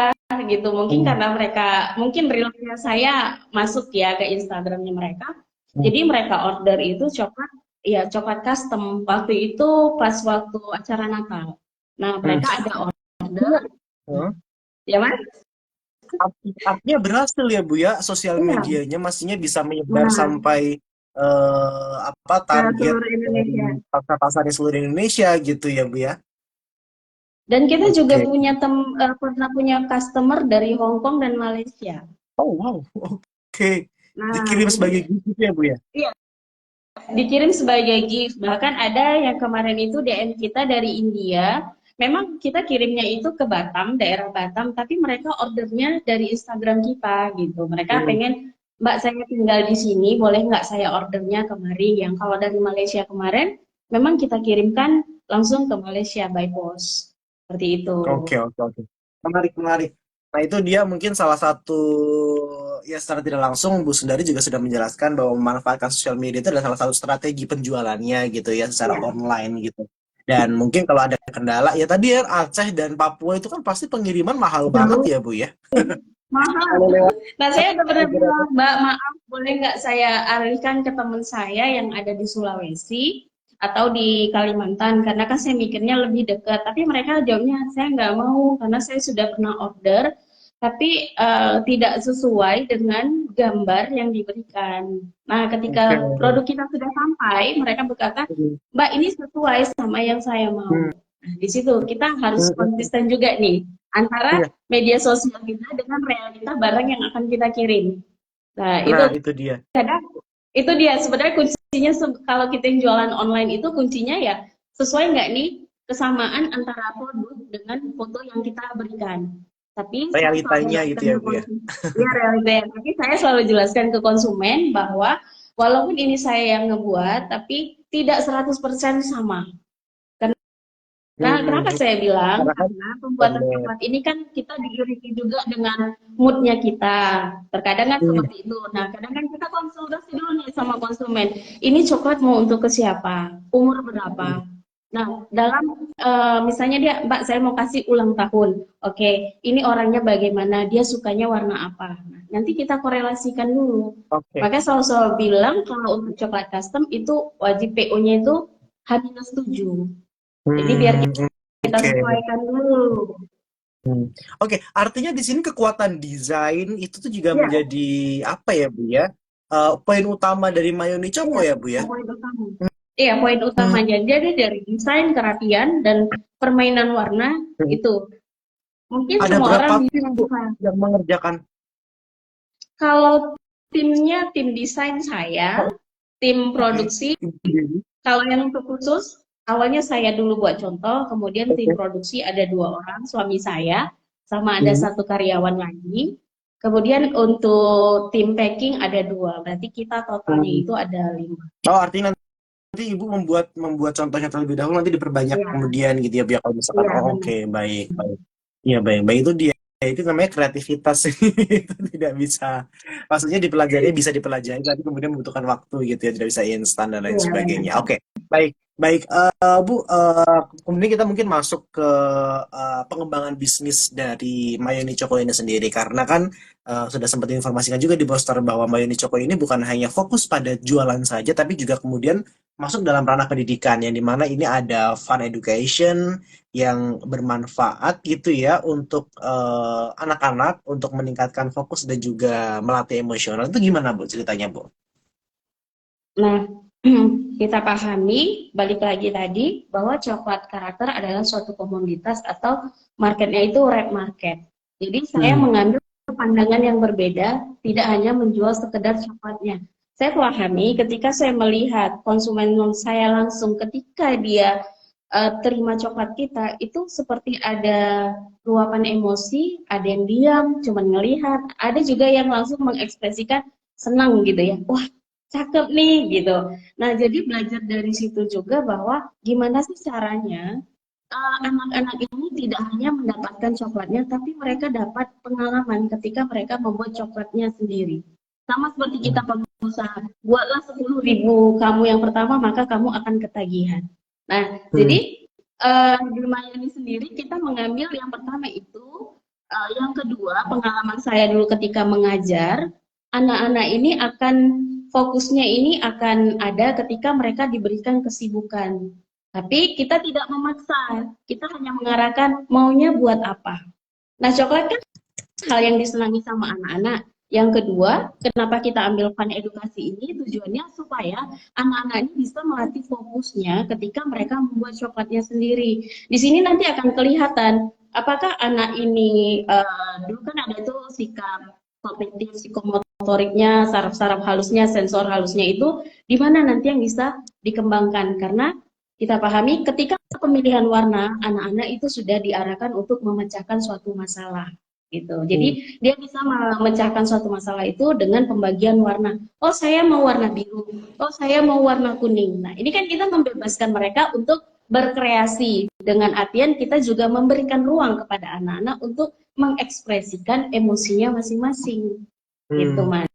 [SPEAKER 2] gitu. Mungkin
[SPEAKER 1] Hmm.
[SPEAKER 2] karena mereka, mungkin reelnya saya masuk ya ke Instagramnya mereka.
[SPEAKER 1] Hmm.
[SPEAKER 2] Jadi mereka order itu coklat, ya coklat custom. Waktu itu pas waktu acara Natal. Nah,
[SPEAKER 1] Hmm.
[SPEAKER 2] mereka ada order,
[SPEAKER 1] Hmm.
[SPEAKER 2] ya Mas?
[SPEAKER 1] Artinya berhasil ya Bu ya, sosial
[SPEAKER 2] Iya.
[SPEAKER 1] medianya maksudnya bisa menyebar
[SPEAKER 2] Nah,
[SPEAKER 1] sampai apa
[SPEAKER 2] ke
[SPEAKER 1] target
[SPEAKER 2] seluruh
[SPEAKER 1] dari
[SPEAKER 2] Indonesia.
[SPEAKER 1] pasar-pasar di seluruh Indonesia gitu ya Bu ya.
[SPEAKER 2] Dan kita juga
[SPEAKER 1] Oke.
[SPEAKER 2] pernah punya customer dari Hong Kong dan Malaysia.
[SPEAKER 1] Oh wow, oke.
[SPEAKER 2] Nah,
[SPEAKER 1] Dikirim
[SPEAKER 2] jadi
[SPEAKER 1] sebagai gift gitu ya Bu ya.
[SPEAKER 2] iya, dikirim sebagai gift. Bahkan ada yang kemarin itu DM kita dari India. Memang kita kirimnya itu ke Batam, daerah Batam, tapi mereka ordernya dari Instagram kita gitu. Mereka
[SPEAKER 1] Hmm.
[SPEAKER 2] pengen, Mbak saya tinggal di sini, boleh nggak saya ordernya kemari? Yang kalau dari Malaysia kemarin, memang kita kirimkan langsung ke Malaysia by post. Seperti itu.
[SPEAKER 1] Oke, oke, oke. Menarik, menarik. Nah, itu dia mungkin salah satu, ya secara tidak langsung Bu Sundari juga sudah menjelaskan bahwa memanfaatkan sosial media itu adalah salah satu strategi penjualannya gitu ya, secara
[SPEAKER 2] Ya,
[SPEAKER 1] online gitu. Dan mungkin kalau ada kendala, ya tadi ya Aceh dan Papua itu kan pasti pengiriman mahal banget
[SPEAKER 2] jauh
[SPEAKER 1] ya Bu ya.
[SPEAKER 2] mahal.
[SPEAKER 1] Kalau lewat
[SPEAKER 2] Nah, saya udah pernah
[SPEAKER 1] negara.
[SPEAKER 2] bilang, Mbak, maaf, boleh nggak saya alihkan ke teman saya yang ada di Sulawesi atau di Kalimantan, karena kan saya mikirnya lebih dekat. Tapi mereka jawabnya, saya nggak mau, karena saya sudah pernah order, tapi tidak sesuai dengan gambar yang diberikan. Nah,
[SPEAKER 1] Oke.
[SPEAKER 2] ketika produk kita sudah sampai, mereka berkata, Mbak, ini sesuai sama yang saya mau.
[SPEAKER 1] Hmm.
[SPEAKER 2] Nah, di situ kita harus
[SPEAKER 1] Hmm. Hmm.
[SPEAKER 2] konsisten juga nih, antara
[SPEAKER 1] Iya.
[SPEAKER 2] media sosial kita dengan realita barang yang akan kita kirim. Nah, itu
[SPEAKER 1] Nah, itu dia.
[SPEAKER 2] kadang itu dia sebenarnya kuncinya kalau kita yang jualan online itu kuncinya ya sesuai nggak nih kesamaan antara produk dengan foto yang kita berikan. Tapi saya selalu
[SPEAKER 1] Realitanya gitu
[SPEAKER 2] jelaskan
[SPEAKER 1] ya
[SPEAKER 2] ke
[SPEAKER 1] Bu ya.
[SPEAKER 2] konsumen, ya realita. Tapi saya selalu jelaskan ke konsumen bahwa walaupun ini saya yang ngebuat, tapi tidak 100% sama. Nah,
[SPEAKER 1] Hmm.
[SPEAKER 2] kenapa saya bilang?
[SPEAKER 1] Karena kan
[SPEAKER 2] Karena pembuatan
[SPEAKER 1] benar.
[SPEAKER 2] coklat ini kan kita diiringi juga dengan moodnya kita. Terkadang kan
[SPEAKER 1] Hmm.
[SPEAKER 2] seperti itu. Nah, kadang kan kita konsultasi dulu nih sama konsumen. Ini coklat mau untuk ke siapa? Umur berapa? Nah, dalam misalnya dia, Mbak, saya mau kasih ulang tahun. Oke, ini orangnya bagaimana? Dia sukanya warna apa? Nah, nanti kita korelasikan dulu.
[SPEAKER 1] Oke.
[SPEAKER 2] Makanya selalu bilang kalau untuk coklat custom itu wajib PO-nya itu H-7. Jadi biar
[SPEAKER 1] Hmm.
[SPEAKER 2] kita
[SPEAKER 1] Oke.
[SPEAKER 2] sesuaikan dulu.
[SPEAKER 1] Hmm. Oke, artinya di sini kekuatan desain itu tuh juga
[SPEAKER 2] Iya,
[SPEAKER 1] menjadi apa ya Bu ya? Poin utama dari Mayoni Choco
[SPEAKER 2] iya,
[SPEAKER 1] ya Bu ya?
[SPEAKER 2] poin utama. Iya, poin
[SPEAKER 1] Hmm.
[SPEAKER 2] utamanya. Jadi dari desain, kerapian, dan permainan warna itu. Mungkin
[SPEAKER 1] Ada
[SPEAKER 2] semua
[SPEAKER 1] berapa
[SPEAKER 2] orang
[SPEAKER 1] tim Bu
[SPEAKER 2] bisa.
[SPEAKER 1] yang mengerjakan?
[SPEAKER 2] Kalau timnya, tim desain saya, tim
[SPEAKER 1] Oke.
[SPEAKER 2] produksi,
[SPEAKER 1] Ibu Dewi.
[SPEAKER 2] kalau yang untuk khusus, awalnya saya dulu buat contoh, kemudian tim
[SPEAKER 1] Oke.
[SPEAKER 2] produksi ada 2 orang, suami saya, sama ada
[SPEAKER 1] Hmm.
[SPEAKER 2] satu karyawan lagi. Kemudian untuk tim packing ada 2, berarti kita totalnya
[SPEAKER 1] Hmm.
[SPEAKER 2] itu ada 5.
[SPEAKER 1] Oh, artinya nanti Ibu membuat membuat contohnya terlebih dahulu nanti diperbanyak
[SPEAKER 2] Iya,
[SPEAKER 1] kemudian gitu ya biar kalau misalkan
[SPEAKER 2] iya
[SPEAKER 1] oh
[SPEAKER 2] benar.
[SPEAKER 1] oke baik baik. Iya baik baik itu dia. Ya, itu namanya kreativitas itu tidak bisa maksudnya dipelajari bisa dipelajari tapi kemudian membutuhkan waktu gitu ya tidak bisa instan dan lain
[SPEAKER 2] Iya
[SPEAKER 1] sebagainya.
[SPEAKER 2] benar.
[SPEAKER 1] Oke, baik baik Bu kemudian kita mungkin masuk ke pengembangan bisnis dari Mayoni Choco ini sendiri karena kan sudah sempat diinformasikan juga di poster bahwa Mayoni Choco ini bukan hanya fokus pada jualan saja tapi juga kemudian masuk dalam ranah pendidikan yang dimana ini ada fun education yang bermanfaat gitu ya untuk anak-anak untuk meningkatkan fokus dan juga melatih emosional itu gimana Bu ceritanya Bu?
[SPEAKER 2] Nah, kita pahami, balik lagi tadi, bahwa coklat karakter adalah suatu komoditas atau marketnya itu red market. Jadi saya
[SPEAKER 1] Hmm.
[SPEAKER 2] mengambil pandangan yang berbeda, tidak hanya menjual sekedar coklatnya. Saya pahami ketika saya melihat konsumen saya langsung ketika dia terima coklat kita, itu seperti ada luapan emosi, ada yang diam, cuman ngelihat, ada juga yang langsung mengekspresikan senang gitu ya. Wah, cakep nih gitu. Nah, jadi belajar dari situ juga bahwa gimana sih caranya anak-anak ini tidak hanya mendapatkan coklatnya, tapi mereka dapat pengalaman ketika mereka membuat coklatnya sendiri. Sama seperti kita pengusaha, buatlah 10.000 kamu yang pertama, maka kamu akan ketagihan. Nah,
[SPEAKER 1] Hmm.
[SPEAKER 2] jadi di Mayani sendiri kita mengambil yang pertama itu, yang kedua pengalaman saya dulu ketika mengajar, anak-anak ini akan fokusnya ini akan ada ketika mereka diberikan kesibukan. Tapi kita tidak memaksa, kita hanya mengarahkan maunya buat apa. Nah, coklat kan hal yang disenangi sama anak-anak. Yang kedua, kenapa kita ambil fun edukasi ini? Tujuannya supaya anak-anak ini bisa melatih fokusnya ketika mereka membuat coklatnya sendiri. Di sini nanti akan kelihatan apakah anak ini dulu kan ada tuh sikap kognitif, psikomotoriknya, saraf-saraf halusnya, sensor halusnya itu di mana nanti yang bisa dikembangkan karena kita pahami ketika pemilihan warna anak-anak itu sudah diarahkan untuk memecahkan suatu masalah gitu.
[SPEAKER 1] Hmm.
[SPEAKER 2] Jadi dia bisa memecahkan suatu masalah itu dengan pembagian warna. Oh, saya mau warna biru. Oh, saya mau warna kuning. Nah, ini kan kita membebaskan mereka untuk berkreasi. Dengan artian kita juga memberikan ruang kepada anak-anak untuk mengekspresikan emosinya masing-masing. Gitu,
[SPEAKER 1] Hmm.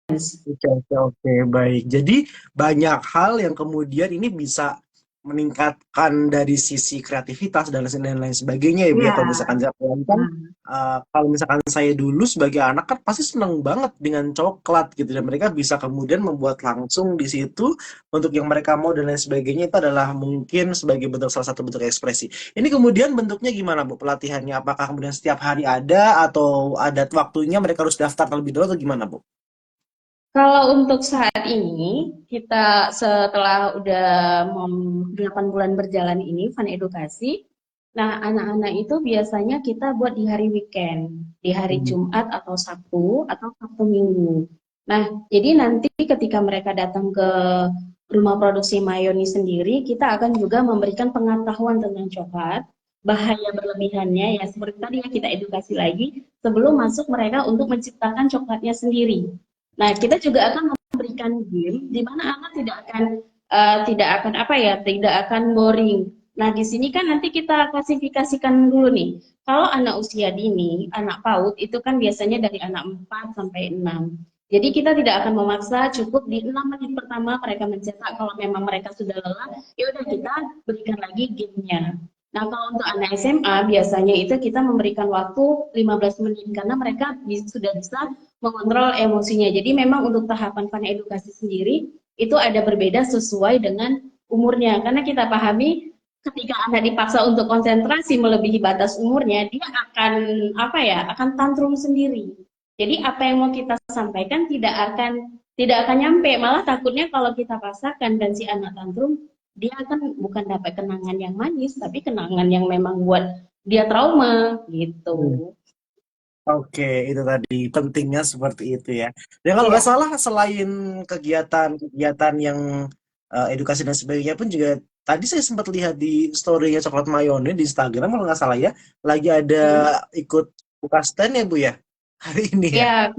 [SPEAKER 2] Mas.
[SPEAKER 1] Oke, oke, oke, baik. Jadi banyak hal yang kemudian ini bisa meningkatkan dari sisi kreativitas dan lain sebagainya ya Bu ya.
[SPEAKER 2] Iya.
[SPEAKER 1] Kalau misalkan saya bayangkan,
[SPEAKER 2] Nah,
[SPEAKER 1] kalau misalkan saya dulu sebagai anak kan pasti seneng banget dengan coklat gitu dan mereka bisa kemudian membuat langsung di situ untuk yang mereka mau dan lain sebagainya itu adalah mungkin sebagai bentuk salah satu bentuk ekspresi. Ini kemudian bentuknya gimana Bu pelatihannya? Apakah kemudian setiap hari ada atau ada waktunya mereka harus daftar terlebih dulu atau gimana Bu?
[SPEAKER 2] kalau untuk saat ini, kita setelah udah 8 bulan berjalan ini, Fun Edukasi, nah anak-anak itu biasanya kita buat di hari weekend, di hari
[SPEAKER 1] Hmm.
[SPEAKER 2] Jumat atau Sabtu Minggu. Nah, jadi nanti ketika mereka datang ke rumah produksi Mayoni sendiri, kita akan juga memberikan pengetahuan tentang coklat, bahaya berlebihannya, ya seperti tadi ya kita edukasi lagi, sebelum masuk mereka untuk menciptakan coklatnya sendiri. Nah, kita juga akan memberikan game di mana anak tidak akan apa ya, tidak akan boring. Nah, di sini kan nanti kita klasifikasikan dulu nih. Kalau anak usia dini, anak PAUD itu kan biasanya dari anak 4 sampai 6. Jadi kita tidak akan memaksa, cukup di 6 menit pertama mereka mencetak. Kalau memang mereka sudah lelah, ya udah kita berikan lagi gamenya. Nah, kalau untuk anak SMA biasanya itu kita memberikan waktu 15 menit karena mereka sudah bisa mengontrol emosinya. Jadi memang untuk tahapan fun edukasi sendiri itu ada berbeda sesuai dengan umurnya. Karena kita pahami ketika anak dipaksa untuk konsentrasi melebihi batas umurnya, dia akan apa ya, akan tantrum sendiri. Jadi apa yang mau kita sampaikan tidak akan nyampe, malah takutnya kalau kita paksakan dan si anak tantrum, dia akan bukan dapat kenangan yang manis, tapi kenangan yang memang buat dia trauma
[SPEAKER 1] Hmm.
[SPEAKER 2] gitu.
[SPEAKER 1] Oke, itu tadi pentingnya seperti itu ya. Dan kalau nggak
[SPEAKER 2] Iya.
[SPEAKER 1] salah, selain kegiatan-kegiatan yang edukasi dan sebagainya pun juga tadi saya sempat lihat di story-nya Coklat Mayone di Instagram kalau nggak salah ya, lagi ada
[SPEAKER 2] Hmm.
[SPEAKER 1] ikut buka stand ya Bu ya hari ini ya.
[SPEAKER 2] Ya,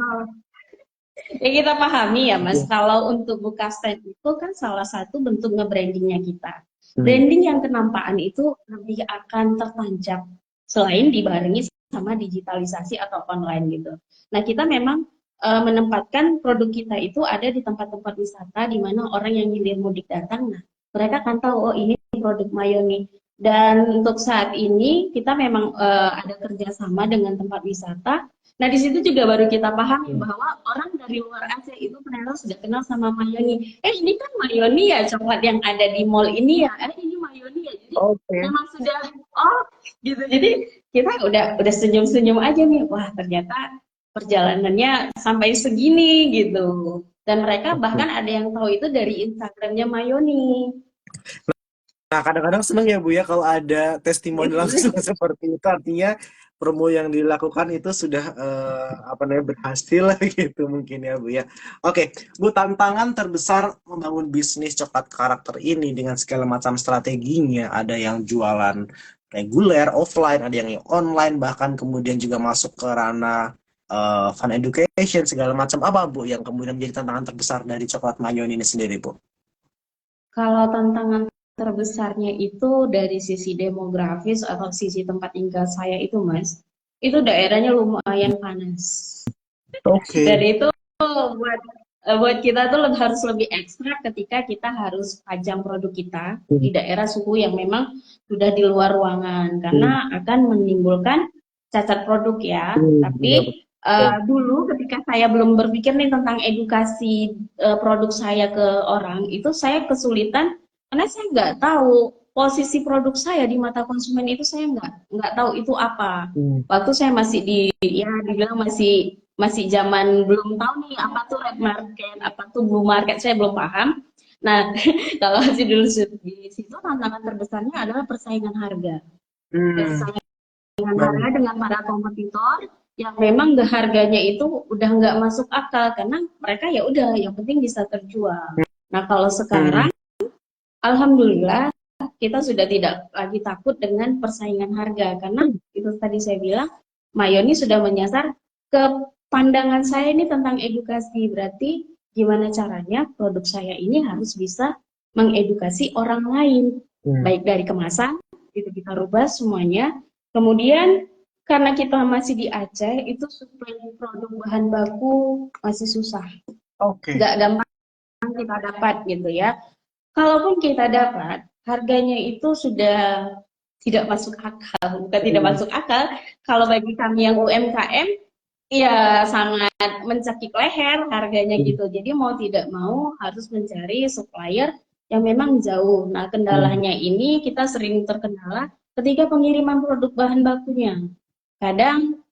[SPEAKER 2] ya kita pahami ya Mas,
[SPEAKER 1] Oke.
[SPEAKER 2] kalau untuk buka stand itu kan salah satu bentuk nge-brandingnya kita.
[SPEAKER 1] Hmm.
[SPEAKER 2] Branding yang kenampakan itu lebih akan tertancap selain dibarengi sama digitalisasi atau online gitu. Nah, kita memang menempatkan produk kita itu ada di tempat-tempat wisata di mana orang yang hilir mudik datang, nah mereka akan tahu oh ini produk Mayoni. Dan untuk saat ini kita memang ada kerjasama dengan tempat wisata. Nah, di situ juga baru kita pahami
[SPEAKER 1] Hmm.
[SPEAKER 2] bahwa orang dari luar Aceh itu ternyata sudah kenal sama Mayoni. Ini kan Mayoni ya, coklat yang ada di mall ini ya. Ini Mayoni ya. Jadi
[SPEAKER 1] Oke.
[SPEAKER 2] memang sudah, oh gitu. Jadi kita udah senyum-senyum aja nih. Wah, ternyata perjalanannya sampai segini gitu. Dan mereka
[SPEAKER 1] Oke.
[SPEAKER 2] bahkan ada yang tahu itu dari Instagramnya Mayoni.
[SPEAKER 1] Nah, kadang-kadang seneng ya Bu ya kalau ada testimoni langsung seperti itu artinya promo yang dilakukan itu sudah apa namanya berhasil lah gitu mungkin ya Bu ya. Oke, Bu tantangan terbesar membangun bisnis coklat karakter ini dengan segala macam strateginya, ada yang jualan reguler, offline, ada yang online bahkan kemudian juga masuk ke ranah fun education segala macam apa Bu yang kemudian menjadi tantangan terbesar dari coklat mayon ini sendiri Bu?
[SPEAKER 2] Kalau tantangan terbesarnya itu dari sisi demografis atau sisi tempat tinggal saya itu, Mas, itu daerahnya lumayan panas. Dan
[SPEAKER 1] Oke.
[SPEAKER 2] itu buat buat kita tuh harus lebih ekstra ketika kita harus pajang produk kita
[SPEAKER 1] Hmm.
[SPEAKER 2] di daerah suhu yang memang sudah di luar ruangan
[SPEAKER 1] Hmm.
[SPEAKER 2] karena akan menimbulkan cacat produk ya.
[SPEAKER 1] Iya
[SPEAKER 2] Tapi
[SPEAKER 1] betul.
[SPEAKER 2] dulu ketika saya belum berpikir nih tentang edukasi produk saya ke orang, itu saya kesulitan karena saya nggak tahu posisi produk saya di mata konsumen itu saya nggak tahu itu apa.
[SPEAKER 1] Hmm.
[SPEAKER 2] Waktu saya masih ya dibilang masih masih zaman belum tahu nih apa tuh red market, apa tuh blue market, saya belum paham. Nah, kalau masih dulu di situ tantangan terbesarnya adalah persaingan harga.
[SPEAKER 1] Hmm.
[SPEAKER 2] Persaingan harga
[SPEAKER 1] Baik.
[SPEAKER 2] dengan para kompetitor yang memang harganya itu udah nggak masuk akal karena mereka ya udah yang penting bisa terjual. Nah, kalau
[SPEAKER 1] Hmm.
[SPEAKER 2] sekarang alhamdulillah kita sudah tidak lagi takut dengan persaingan harga karena itu tadi saya bilang Mayoni sudah menyasar ke pandangan saya ini tentang edukasi. Berarti gimana caranya produk saya ini harus bisa mengedukasi orang lain.
[SPEAKER 1] Hmm.
[SPEAKER 2] Baik dari kemasan, itu kita rubah semuanya. Kemudian karena kita masih di Aceh, itu suplai produk bahan baku masih susah.
[SPEAKER 1] Oke.
[SPEAKER 2] Nggak gampang kita dapat gitu ya. Kalaupun kita dapat, harganya itu sudah tidak masuk akal. Bukan tidak
[SPEAKER 1] Hmm.
[SPEAKER 2] masuk akal, kalau bagi kami yang UMKM, ya sangat mencekik leher harganya
[SPEAKER 1] Hmm.
[SPEAKER 2] gitu. Jadi mau tidak mau harus mencari supplier yang memang jauh. Nah,
[SPEAKER 1] Hmm.
[SPEAKER 2] kendalanya ini kita sering terkendala ketika pengiriman produk bahan bakunya. Kadang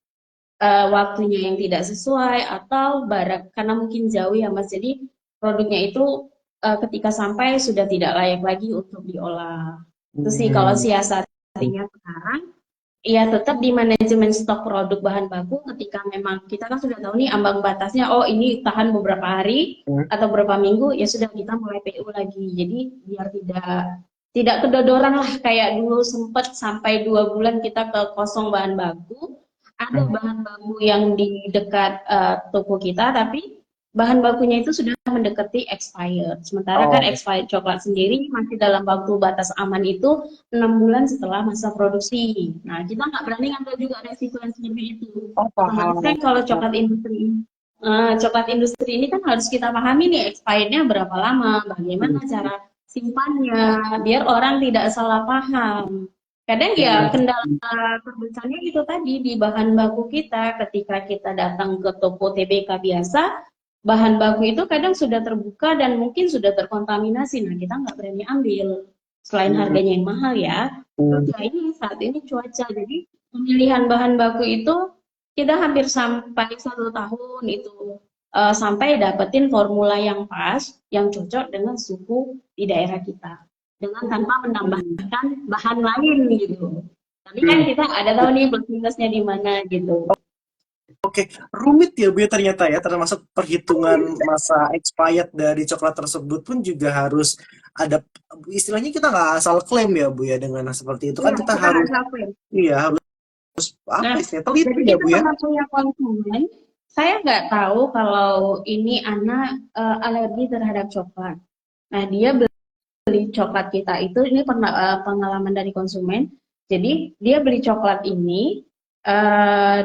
[SPEAKER 2] waktunya yang tidak sesuai atau barang karena mungkin jauh ya Mas. Jadi produknya itu ketika sampai sudah tidak layak lagi untuk diolah. Itu sih kalau
[SPEAKER 1] Hmm.
[SPEAKER 2] siasatinya sekarang. Ya tetap di manajemen stok produk bahan baku ketika memang kita kan sudah tahu nih ambang batasnya, oh ini tahan beberapa hari
[SPEAKER 1] Hmm.
[SPEAKER 2] atau beberapa minggu, ya sudah kita mulai PU lagi. Jadi biar tidak kedodoran lah kayak dulu sempat sampai 2 bulan kita ke kosong bahan baku. Ada
[SPEAKER 1] Hmm.
[SPEAKER 2] bahan baku yang di dekat toko kita, tapi bahan bakunya itu sudah mendekati expired. Sementara kan
[SPEAKER 1] Oh.
[SPEAKER 2] expired coklat sendiri masih dalam waktu batas aman itu 6 bulan setelah masa produksi. Nah, kita nggak berani ngambil juga resiko yang seperti itu.
[SPEAKER 1] Oh,
[SPEAKER 2] Otomatis
[SPEAKER 1] paham.
[SPEAKER 2] kan kalau coklat industri ini kan harus kita pahami nih expirednya berapa lama,
[SPEAKER 1] Hmm.
[SPEAKER 2] bagaimana cara simpannya, biar orang tidak salah paham. Kadang ya
[SPEAKER 1] Hmm.
[SPEAKER 2] kendala terbesarnya itu tadi di bahan baku kita ketika kita datang ke toko TBK biasa, bahan baku itu kadang sudah terbuka dan mungkin sudah terkontaminasi. Nah, kita nggak berani ambil. Selain
[SPEAKER 1] Hmm.
[SPEAKER 2] harganya yang mahal ya, terus
[SPEAKER 1] Hmm.
[SPEAKER 2] ya ini saat ini cuaca. Jadi pemilihan bahan baku itu kita hampir sampai 1 tahun itu sampai dapetin formula yang pas, yang cocok dengan suhu di daerah kita. Dengan tanpa menambahkan bahan lain gitu. Tapi kan
[SPEAKER 1] Hmm.
[SPEAKER 2] kita ada tahu nih plus minusnya di mana gitu.
[SPEAKER 1] Oke, rumit ya Bu ya ternyata ya, termasuk perhitungan masa expired dari coklat tersebut pun juga harus ada, istilahnya kita nggak asal klaim ya Bu ya dengan seperti itu kan
[SPEAKER 2] Iya,
[SPEAKER 1] kita
[SPEAKER 2] kita nggak
[SPEAKER 1] harus,
[SPEAKER 2] sampai.
[SPEAKER 1] iya harus apa
[SPEAKER 2] Nah,
[SPEAKER 1] istilahnya teliti
[SPEAKER 2] jadi
[SPEAKER 1] ya
[SPEAKER 2] kita
[SPEAKER 1] Bu ya.
[SPEAKER 2] punya konsumen, saya nggak tahu kalau ini anak alergi terhadap coklat. Nah, dia beli coklat kita itu, ini pernah pengalaman dari konsumen. Jadi dia beli coklat ini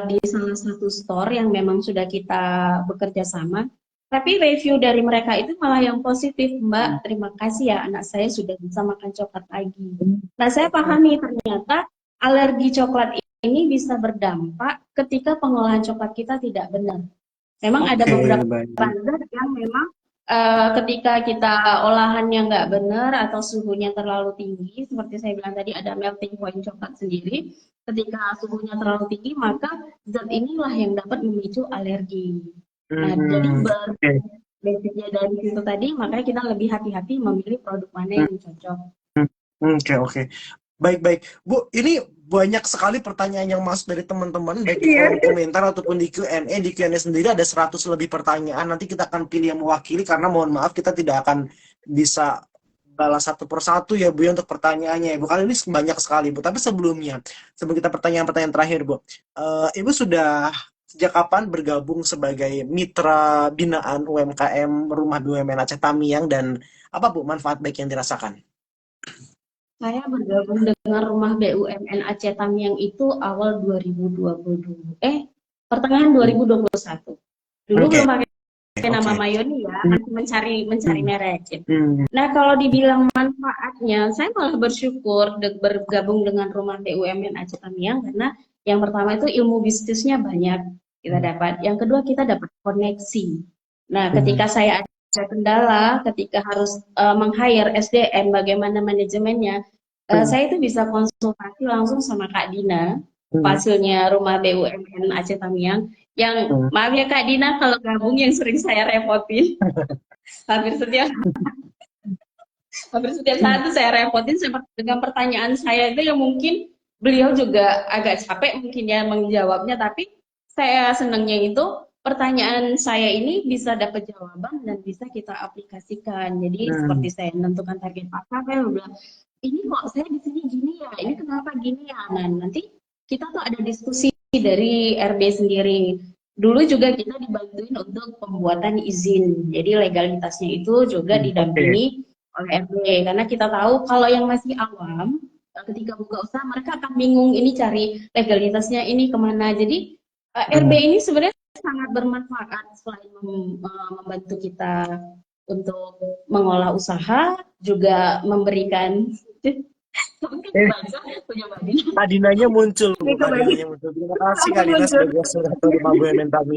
[SPEAKER 2] di salah satu store yang memang sudah kita bekerja sama. Tapi review dari mereka itu malah yang positif, Mbak. Terima kasih ya, anak saya sudah bisa makan coklat lagi. Nah, saya pahami ternyata alergi coklat ini bisa berdampak ketika pengolahan coklat kita tidak benar. Memang ada
[SPEAKER 1] Oke,
[SPEAKER 2] beberapa
[SPEAKER 1] baik.
[SPEAKER 2] zat yang memang ketika kita olahannya nggak benar atau suhunya terlalu tinggi, seperti saya bilang tadi ada melting point coklat sendiri. Ketika suhunya terlalu tinggi, maka zat inilah yang dapat memicu alergi. Nah, jadi
[SPEAKER 1] Hmm. Oke.
[SPEAKER 2] basicnya dari situ tadi, makanya kita lebih hati-hati memilih produk mana
[SPEAKER 1] Hmm.
[SPEAKER 2] yang cocok.
[SPEAKER 1] Oke, oke. Baik, baik. Bu, ini banyak sekali pertanyaan yang masuk dari teman-teman, baik di
[SPEAKER 2] Iya.
[SPEAKER 1] kolom komentar ataupun di Q&A. Di Q&A sendiri ada 100 lebih pertanyaan. Nanti kita akan pilih yang mewakili karena mohon maaf kita tidak akan bisa balas satu persatu ya Bu ya untuk pertanyaannya ya Bu. Kali ini banyak sekali Bu. Tapi sebelumnya, sebelum kita pertanyaan-pertanyaan terakhir Bu, Ibu sudah sejak kapan bergabung sebagai mitra binaan UMKM Rumah BUMN Aceh Tamiang dan apa Bu manfaat baik yang dirasakan?
[SPEAKER 2] Saya bergabung dengan Rumah BUMN Aceh Tamiang itu awal 2022. Pertengahan
[SPEAKER 1] Hmm.
[SPEAKER 2] 2021. Dulu belum
[SPEAKER 1] Oke,
[SPEAKER 2] pakai nama
[SPEAKER 1] oke.
[SPEAKER 2] Mayoni ya,
[SPEAKER 1] Hmm,
[SPEAKER 2] masih mencari
[SPEAKER 1] hmm,
[SPEAKER 2] merek gitu.
[SPEAKER 1] hmm,
[SPEAKER 2] Nah, kalau dibilang manfaatnya, saya malah bersyukur bergabung dengan Rumah BUMN Aceh Tamiang karena yang pertama itu ilmu bisnisnya banyak kita
[SPEAKER 1] hmm,
[SPEAKER 2] dapat. Yang kedua kita dapat koneksi. Nah,
[SPEAKER 1] hmm,
[SPEAKER 2] ketika saya ada kendala, ketika harus meng-hire SDM, bagaimana manajemennya,
[SPEAKER 1] hmm,
[SPEAKER 2] saya itu bisa konsultasi langsung sama Kak Dina,
[SPEAKER 1] hmm,
[SPEAKER 2] hasilnya Rumah BUMN Aceh Tamiang, yang
[SPEAKER 1] hmm.
[SPEAKER 2] maaf ya Kak Dina kalau gabung yang sering saya repotin, hampir setiap hampir setiap saat itu saya repotin dengan pertanyaan saya itu yang mungkin beliau juga agak capek mungkin ya menjawabnya, tapi saya senangnya itu pertanyaan saya ini bisa dapat jawaban dan bisa kita aplikasikan. Jadi
[SPEAKER 1] Hmm.
[SPEAKER 2] seperti saya menentukan target pasar, saya bilang ini kok saya di sini gini ya, ini kenapa gini ya. Nah nanti kita tuh ada diskusi dari RB sendiri. Dulu juga kita dibantuin untuk pembuatan izin, jadi legalitasnya itu juga
[SPEAKER 1] Hmm. Oke.
[SPEAKER 2] didampingi oleh RB karena kita tahu kalau yang masih awam ketika buka usaha mereka akan bingung ini cari legalitasnya ini kemana. Jadi RB
[SPEAKER 1] Hmm.
[SPEAKER 2] ini sebenarnya sangat bermanfaat selain membantu kita untuk mengolah usaha, juga memberikan mungkin
[SPEAKER 1] Eh,
[SPEAKER 2] dibaca punya Badin
[SPEAKER 1] Kadinanya muncul, Bu.
[SPEAKER 2] ini ke Badin
[SPEAKER 1] Kadinanya muncul. Terima kasih
[SPEAKER 2] langsung
[SPEAKER 1] Kadina
[SPEAKER 2] muncul
[SPEAKER 1] sebagai suratur Rumah BUMN kami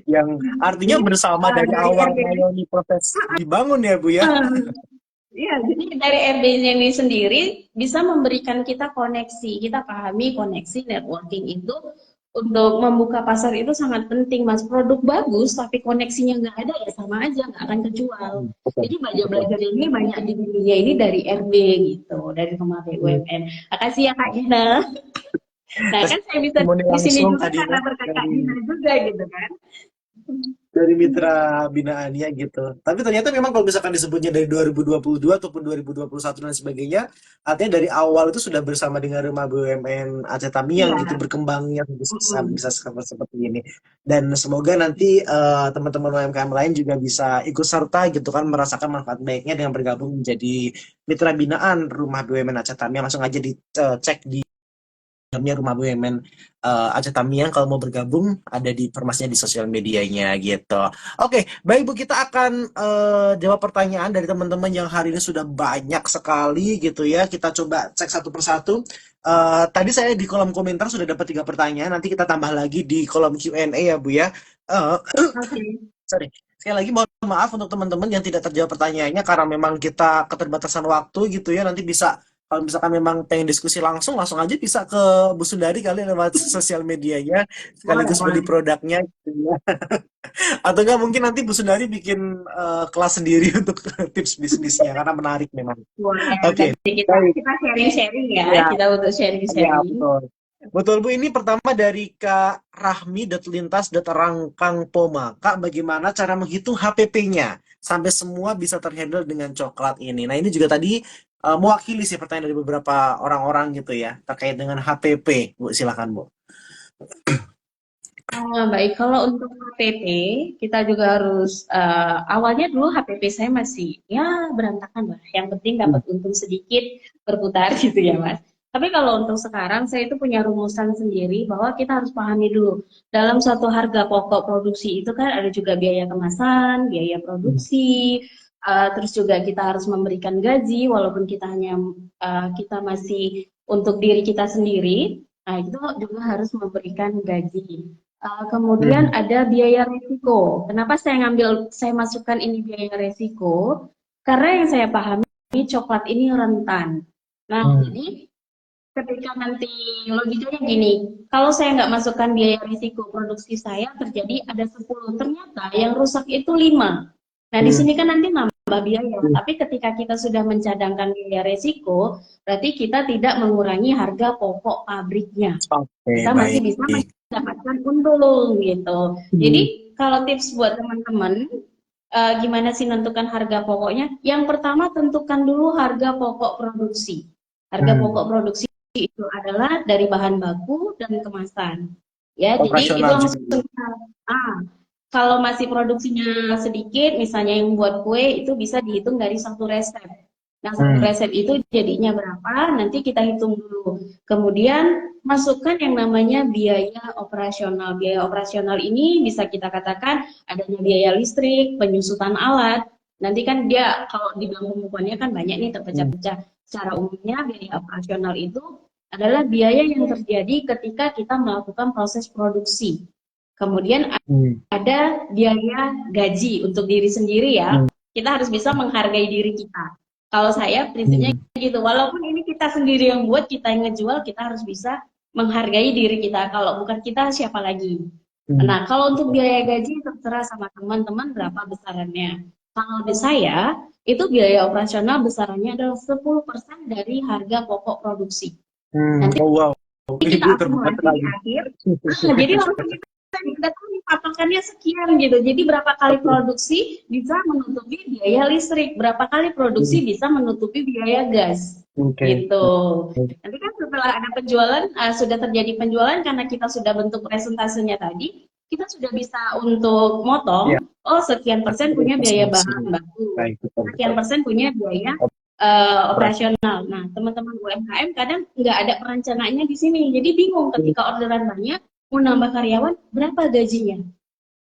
[SPEAKER 1] yang artinya
[SPEAKER 2] jadi
[SPEAKER 1] bersama dari
[SPEAKER 2] dari
[SPEAKER 1] awal
[SPEAKER 2] RB
[SPEAKER 1] mengayomi proses dibangun ya, Bu ya.
[SPEAKER 2] iya, jadi dari RB-nya ini sendiri bisa memberikan kita koneksi. Kita pahami koneksi networking itu untuk membuka pasar itu sangat penting, Mas. Produk bagus, tapi koneksinya nggak ada ya sama aja, nggak akan kejual.
[SPEAKER 1] Hmm. Betul,
[SPEAKER 2] Jadi belajar
[SPEAKER 1] betul.
[SPEAKER 2] belajar ini banyak di dunia ini dari RB gitu, dari Rumah
[SPEAKER 1] Hmm.
[SPEAKER 2] BUMN. Makasih ya Kak Dina. Nah kan saya bisa
[SPEAKER 1] Testimoni
[SPEAKER 2] di sini
[SPEAKER 1] langsung
[SPEAKER 2] juga
[SPEAKER 1] Kadina
[SPEAKER 2] karena berkat Kak
[SPEAKER 1] dari
[SPEAKER 2] Dina juga gitu kan.
[SPEAKER 1] dari mitra binaannya gitu. Tapi ternyata memang kalau misalkan disebutnya dari 2022 ataupun 2021 dan sebagainya, artinya dari awal itu sudah bersama dengan Rumah BUMN Aceh Tamiang gitu
[SPEAKER 2] Iya.
[SPEAKER 1] berkembangnya bisa
[SPEAKER 2] Mm-mm.
[SPEAKER 1] bisa seperti ini. Dan semoga nanti teman-teman UMKM lain juga bisa ikut serta gitu kan merasakan manfaat baiknya dengan bergabung menjadi mitra binaan Rumah BUMN Aceh Tamiang. Langsung aja dicek di dalamnya Rumah BUMN Aceh Tamiang kalau mau bergabung ada di informasinya di sosial medianya gitu. Oke, baik Bu, kita akan jawab pertanyaan dari teman-teman yang hari ini sudah banyak sekali gitu ya. Kita coba cek satu persatu. Tadi saya di kolom komentar sudah dapat 3 pertanyaan. Nanti kita tambah lagi di kolom Q&A ya Bu ya. Eh,
[SPEAKER 2] Oke.
[SPEAKER 1] Sorry. Sekali lagi mohon maaf untuk teman-teman yang tidak terjawab pertanyaannya karena memang kita keterbatasan waktu gitu ya. Nanti bisa kalau misalkan memang pengen diskusi langsung, langsung aja bisa ke Bu Sundari kali lewat sosial medianya
[SPEAKER 2] Boleh,
[SPEAKER 1] sekaligus beli
[SPEAKER 2] boleh.
[SPEAKER 1] produknya gitu ya. Atau enggak mungkin nanti Bu Sundari bikin kelas sendiri untuk tips bisnisnya karena menarik memang.
[SPEAKER 2] Boleh,
[SPEAKER 1] Oke.
[SPEAKER 2] nanti kita
[SPEAKER 1] Baik.
[SPEAKER 2] kita sharing-sharing ya.
[SPEAKER 1] Ya,
[SPEAKER 2] Kita untuk
[SPEAKER 1] ya
[SPEAKER 2] sharing-sharing.
[SPEAKER 1] betul. Betul Bu, ini pertama dari Kak Rahmi Lintas Rangkang Poma. Kak, bagaimana cara menghitung HPP-nya sampai semua bisa terhandle dengan coklat ini? Nah, ini juga tadi mewakili sih pertanyaan dari beberapa orang-orang gitu ya terkait dengan HPP. Bu, silakan Bu.
[SPEAKER 2] Baik, kalau untuk HPP, kita juga harus awalnya dulu HPP saya masih ya berantakan lah. Yang penting
[SPEAKER 1] Hmm.
[SPEAKER 2] dapat untung sedikit berputar gitu ya, Mas. Tapi kalau untuk sekarang saya itu punya rumusan sendiri bahwa kita harus pahami dulu dalam suatu harga pokok produksi itu kan ada juga biaya kemasan, biaya
[SPEAKER 1] Hmm.
[SPEAKER 2] produksi, terus juga kita harus memberikan gaji walaupun kita hanya kita masih untuk diri kita sendiri. Nah, itu juga harus memberikan gaji. Kemudian
[SPEAKER 1] Hmm.
[SPEAKER 2] ada biaya resiko. Kenapa saya masukkan ini biaya resiko? Karena yang saya pahami coklat ini rentan. Nah,
[SPEAKER 1] Hmm.
[SPEAKER 2] jadi ketika nanti logikanya gini, kalau saya nggak masukkan biaya risiko produksi saya terjadi ada 10, ternyata yang rusak itu 5. Nah, di
[SPEAKER 1] Hmm.
[SPEAKER 2] sini kan nanti nambah biaya, tapi ketika kita sudah mencadangkan biaya risiko, berarti kita tidak mengurangi harga pokok pabriknya.
[SPEAKER 1] Oke,
[SPEAKER 2] Kita masih
[SPEAKER 1] baik.
[SPEAKER 2] bisa mendapatkan untung gitu. Jadi
[SPEAKER 1] Hmm.
[SPEAKER 2] kalau tips buat teman-teman, gimana sih menentukan harga pokoknya? Yang pertama tentukan dulu harga pokok produksi. Harga
[SPEAKER 1] Hmm.
[SPEAKER 2] pokok produksi itu adalah dari bahan baku dan kemasan. Ya, jadi itu
[SPEAKER 1] Operasional juga.
[SPEAKER 2] langsung ah, kalau masih produksinya sedikit, misalnya yang buat kue itu bisa dihitung dari satu resep. Nah, satu resep itu jadinya berapa, nanti kita hitung dulu. Kemudian masukkan yang namanya biaya operasional. Biaya operasional ini bisa kita katakan adanya biaya listrik, penyusutan alat. Nanti kan dia kalau dibilang pembukuannya kan banyak nih terpecah-pecah. Secara umumnya biaya operasional itu adalah biaya yang terjadi ketika kita melakukan proses produksi. Kemudian ada biaya gaji untuk diri sendiri ya. Kita harus bisa menghargai diri kita. Kalau saya prinsipnya gitu, walaupun ini kita sendiri yang buat, kita yang ngejual, kita harus bisa menghargai diri kita. Kalau bukan kita, siapa lagi? Nah, kalau untuk biaya gaji terserah sama teman-teman berapa besarannya. Kalau di saya, itu biaya operasional besarannya adalah 10% dari harga pokok produksi. Nanti
[SPEAKER 1] Oh wow,
[SPEAKER 2] kita
[SPEAKER 1] ibu terbuka
[SPEAKER 2] akumulasi di
[SPEAKER 1] sekali.
[SPEAKER 2] akhir, jadi langsung kita tahu nih patokannya sekian gitu. Jadi berapa kali produksi bisa menutupi biaya listrik, berapa kali produksi bisa menutupi biaya gas. Gitu. Nanti kan setelah ada penjualan, sudah terjadi penjualan karena kita sudah bentuk presentasenya tadi, kita sudah bisa untuk motong, oh sekian persen punya biaya bahan baku, sekian persen punya biaya operasional. Nah, teman-teman UMKM kadang nggak ada perencanaannya di sini, jadi bingung ketika orderan banyak, mau nambah karyawan, berapa gajinya?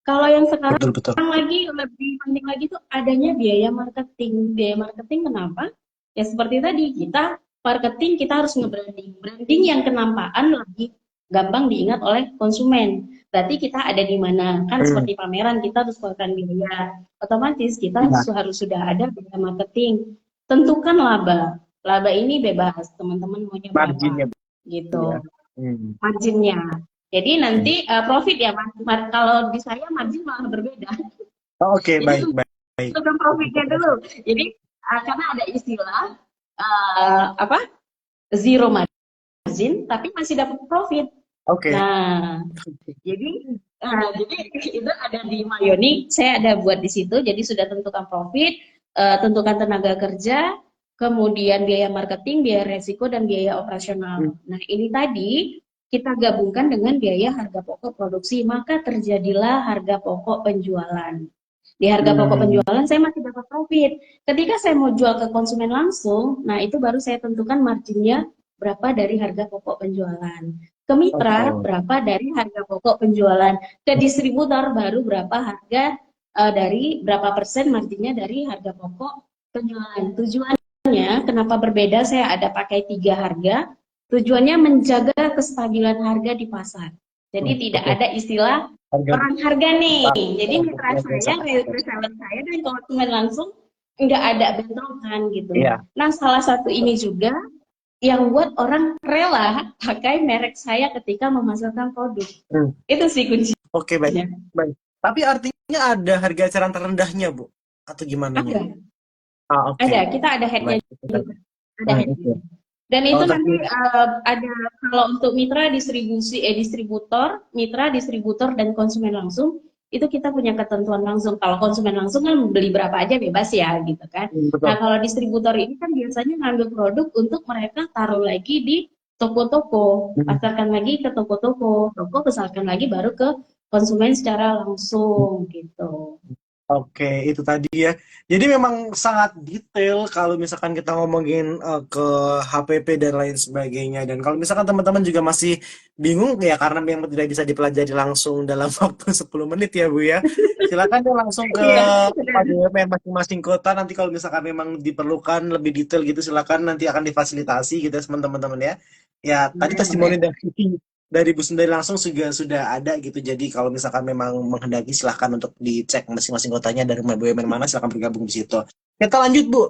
[SPEAKER 2] Kalau yang sekarang lagi lebih penting lagi tuh adanya biaya marketing. Biaya marketing kenapa? Ya seperti tadi, kita marketing kita harus nge-branding. Branding yang kenampakan lebih gampang diingat oleh konsumen. Berarti kita ada di mana? Kan seperti pameran, kita harus keluarkan biaya. Otomatis kita harus sudah ada biaya marketing. Tentukan laba. Laba ini bebas, teman-teman maunya berapa? Gitu. Marginnya. Jadi nanti profit ya, Mas. Kalau di saya margin malah berbeda.
[SPEAKER 1] Oke, baik.
[SPEAKER 2] Tentukan profitnya dulu. Jadi karena ada istilah apa? Zero margin, tapi masih dapat profit. Nah, jadi itu ada di Mayoni, saya ada buat di situ. Jadi sudah tentukan profit, tentukan tenaga kerja, kemudian biaya marketing, biaya resiko, dan biaya operasional. Nah, ini tadi kita gabungkan dengan biaya harga pokok produksi, maka terjadilah harga pokok penjualan. Di harga pokok penjualan saya masih dapat profit. Ketika saya mau jual ke konsumen langsung, nah itu baru saya tentukan marginnya berapa dari harga pokok penjualan. Ke mitra berapa dari harga pokok penjualan. Ke distributor baru berapa harga dari berapa persen marginnya dari harga pokok penjualan. Tujuannya kenapa berbeda? Saya ada pakai 3 harga. Tujuannya menjaga kestabilan harga di pasar. Jadi tidak ada istilah perang harga nih. Jadi mitra saya, reseller saya dan konsumen langsung nggak ada bentrokan gitu. Nah, salah satu ini juga yang buat orang rela pakai merek saya ketika memasarkan produk. Itu sih kuncinya.
[SPEAKER 1] Oke, baik. Tapi artinya ada harga eceran terendahnya, Bu? Atau gimana?
[SPEAKER 2] Ada, kita ada headnya juga. Ada headnya. Dan itu nanti ada kalau untuk mitra distributor, mitra distributor dan konsumen langsung itu kita punya ketentuan langsung. Kalau konsumen langsung kan beli berapa aja bebas ya gitu kan. Nah kalau distributor ini kan biasanya ngambil produk untuk mereka taruh lagi di toko-toko, pasarkan lagi ke toko-toko, toko besarkan lagi baru ke konsumen secara langsung gitu.
[SPEAKER 1] Oke, itu tadi ya. Jadi memang sangat detail kalau misalkan kita ngomongin ke HPP dan lain sebagainya. Dan kalau misalkan teman-teman juga masih bingung ya karena memang tidak bisa dipelajari langsung dalam waktu 10 menit ya Bu ya. Silakan ya langsung ke BUMN masing-masing kota. Nanti kalau misalkan memang diperlukan lebih detail gitu silakan nanti akan difasilitasi gitu teman-teman ya. Ya tadi testimoni dari Bu Sundari langsung juga sudah ada gitu. Jadi kalau misalkan memang menghendaki silahkan untuk dicek masing-masing kotanya dari BUMN mana silahkan bergabung di situ. Kita lanjut Bu.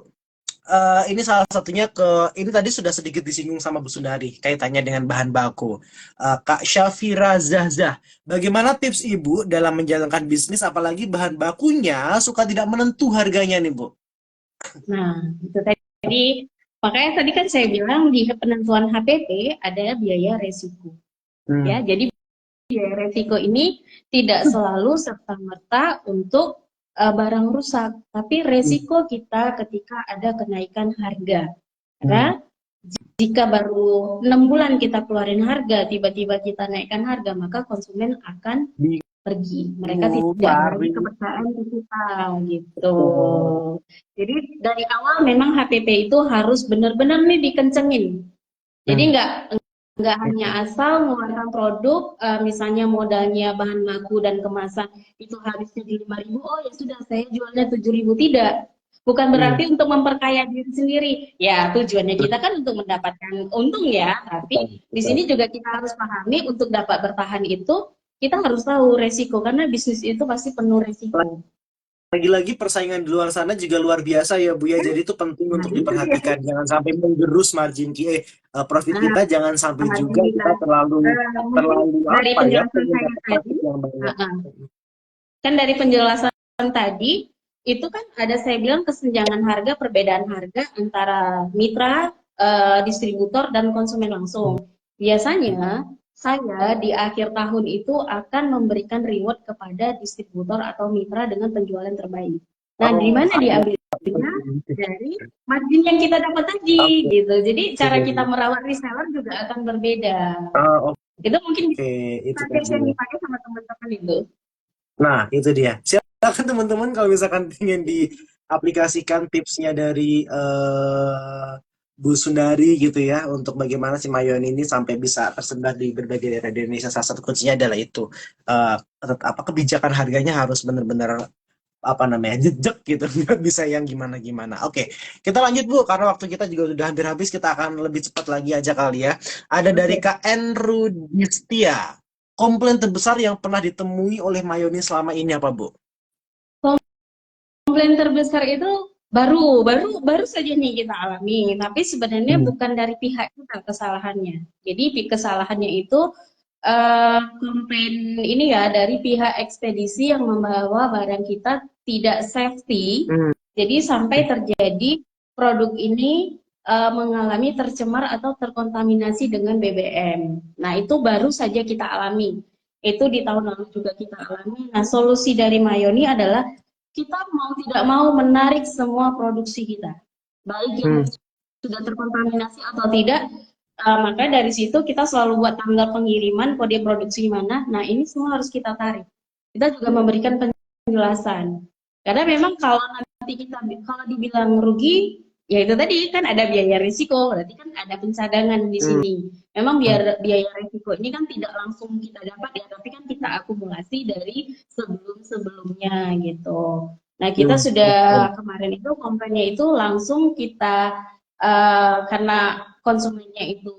[SPEAKER 1] Ini salah satunya ini tadi sudah sedikit disinggung sama Bu Sundari kaitannya dengan bahan baku. Kak Syafira Zahzah, bagaimana tips Ibu dalam menjalankan bisnis apalagi bahan bakunya suka tidak menentu harganya nih Bu?
[SPEAKER 2] Nah, itu tadi makanya tadi kan saya bilang di penentuan HPP ada biaya resiko. Ya, jadi biaya resiko ini tidak selalu serta-merta untuk barang rusak, tapi resiko kita ketika ada kenaikan harga. Karena jika baru 6 bulan kita keluarin harga, tiba-tiba kita naikkan harga, maka konsumen akan pergi. Mereka tidak ada lagi
[SPEAKER 1] Lari.
[SPEAKER 2] kepercayaan di kita gitu.
[SPEAKER 1] Oh.
[SPEAKER 2] Jadi dari awal memang HPP itu harus benar-benar nih dikencengin. Jadi
[SPEAKER 1] Hmm.
[SPEAKER 2] nggak hanya asal mengeluarkan produk, misalnya modalnya bahan baku dan kemasan itu harusnya di 5.000, oh ya sudah saya jualnya 7.000, tidak. Bukan
[SPEAKER 1] Hmm.
[SPEAKER 2] berarti untuk memperkaya diri sendiri. Ya, tujuannya kita kan untuk mendapatkan untung ya,
[SPEAKER 1] Betul,
[SPEAKER 2] tapi di
[SPEAKER 1] betul.
[SPEAKER 2] sini juga kita harus pahami untuk dapat bertahan itu kita harus tahu resiko karena bisnis itu pasti penuh resiko.
[SPEAKER 1] Lagi-lagi persaingan di luar sana juga luar biasa ya Bu ya. Jadi itu penting
[SPEAKER 2] Nah,
[SPEAKER 1] untuk
[SPEAKER 2] itu dia.
[SPEAKER 1] diperhatikan. Jangan sampai menggerus margin profit
[SPEAKER 2] Nah,
[SPEAKER 1] kita, jangan sampai
[SPEAKER 2] margin
[SPEAKER 1] juga
[SPEAKER 2] kita.
[SPEAKER 1] kita terlalu
[SPEAKER 2] Mungkin
[SPEAKER 1] terlalu
[SPEAKER 2] dari
[SPEAKER 1] apa ya,
[SPEAKER 2] penjelasan
[SPEAKER 1] pengen
[SPEAKER 2] saya
[SPEAKER 1] dapat
[SPEAKER 2] tadi,
[SPEAKER 1] profit yang banyak.
[SPEAKER 2] uh-uh. Kan dari penjelasan tadi itu kan ada saya bilang kesenjangan harga, perbedaan harga antara mitra, distributor dan konsumen langsung. Biasanya saya di akhir tahun itu akan memberikan reward kepada distributor atau mitra dengan penjualan terbaik. Nah, di
[SPEAKER 1] Oh,
[SPEAKER 2] mana
[SPEAKER 1] ada.
[SPEAKER 2] diambilnya? Dari margin yang kita dapat tadi
[SPEAKER 1] Oke.
[SPEAKER 2] gitu. Jadi cara kita merawat reseller juga akan berbeda. Itu mungkin
[SPEAKER 1] Oke, itu
[SPEAKER 2] bisa tips
[SPEAKER 1] tadi
[SPEAKER 2] yang
[SPEAKER 1] ya.
[SPEAKER 2] dipakai sama teman-teman itu.
[SPEAKER 1] Nah, itu dia. Silakan teman-teman kalau misalkan ingin diaplikasikan tipsnya dari Bu Sundari gitu ya untuk bagaimana si Mayon ini sampai bisa tersebar di berbagai daerah di Indonesia. Salah satu kuncinya adalah itu apa kebijakan harganya harus benar-benar apa namanya jejak gitu, nggak bisa yang gimana-gimana. Oke, kita lanjut Bu karena waktu kita juga sudah hampir habis. Kita akan lebih cepat lagi aja kali ya. Ada dari
[SPEAKER 2] Oke.
[SPEAKER 1] Kak Enru Distia. Komplain terbesar yang pernah ditemui oleh Mayoni selama ini apa, Bu?
[SPEAKER 2] Komplain terbesar itu baru saja nih kita alami, tapi sebenarnya
[SPEAKER 1] Hmm.
[SPEAKER 2] bukan dari pihak kita kesalahannya. Jadi kesalahannya itu komplain ini ya dari pihak ekspedisi yang membawa barang kita tidak safety.
[SPEAKER 1] Hmm.
[SPEAKER 2] Jadi sampai terjadi produk ini mengalami tercemar atau terkontaminasi dengan BBM. Nah, itu baru saja kita alami. Itu di tahun lalu juga kita alami. Nah, solusi dari Mayoni adalah kita mau tidak mau menarik semua produksi kita, baik yang
[SPEAKER 1] Hmm.
[SPEAKER 2] sudah terkontaminasi atau tidak. Maka dari situ kita selalu buat tanggal pengiriman, kode produksi mana. Nah, ini semua harus kita tarik. Kita juga memberikan penjelasan. Karena memang kalau nanti kita kalau dibilang rugi, ya itu tadi kan ada biaya risiko, berarti kan ada pencadangan di
[SPEAKER 1] Hmm.
[SPEAKER 2] sini. Memang biaya risiko ini kan tidak langsung kita dapat ya, tapi kan kita akumulasi dari sebelum-sebelumnya gitu. Nah, kita
[SPEAKER 1] Hmm.
[SPEAKER 2] sudah
[SPEAKER 1] Betul.
[SPEAKER 2] kemarin itu komplainnya itu langsung kita karena konsumennya itu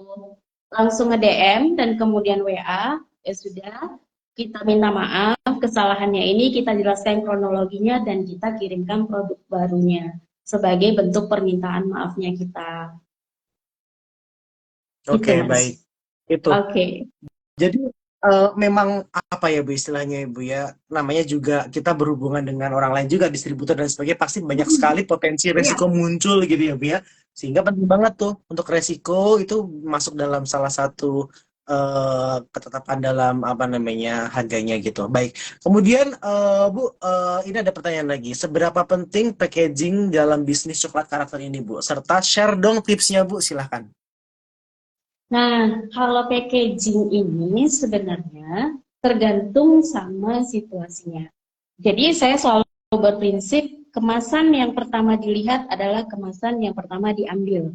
[SPEAKER 2] langsung nge-DM dan kemudian WA, ya sudah, kita minta maaf kesalahannya ini, kita jelaskan kronologinya dan kita kirimkan produk barunya sebagai bentuk permintaan maafnya kita. Gitu,
[SPEAKER 1] Oke,
[SPEAKER 2] Mas.
[SPEAKER 1] baik. Itu.
[SPEAKER 2] Oke.
[SPEAKER 1] Jadi memang apa ya Bu istilahnya ya Bu ya, namanya juga kita berhubungan dengan orang lain juga distributor dan sebagainya, pasti banyak sekali potensi
[SPEAKER 2] Iya,
[SPEAKER 1] resiko muncul gitu ya Bu ya. Sehingga penting banget tuh untuk resiko itu masuk dalam salah satu ketetapan dalam apa namanya harganya gitu. Baik. Kemudian Bu, ini ada pertanyaan lagi. Seberapa penting packaging dalam bisnis coklat karakter ini Bu? Serta share dong tipsnya Bu, silahkan.
[SPEAKER 2] nah, kalau packaging ini sebenarnya tergantung sama situasinya. Jadi saya selalu berprinsip kemasan yang pertama dilihat adalah kemasan yang pertama diambil.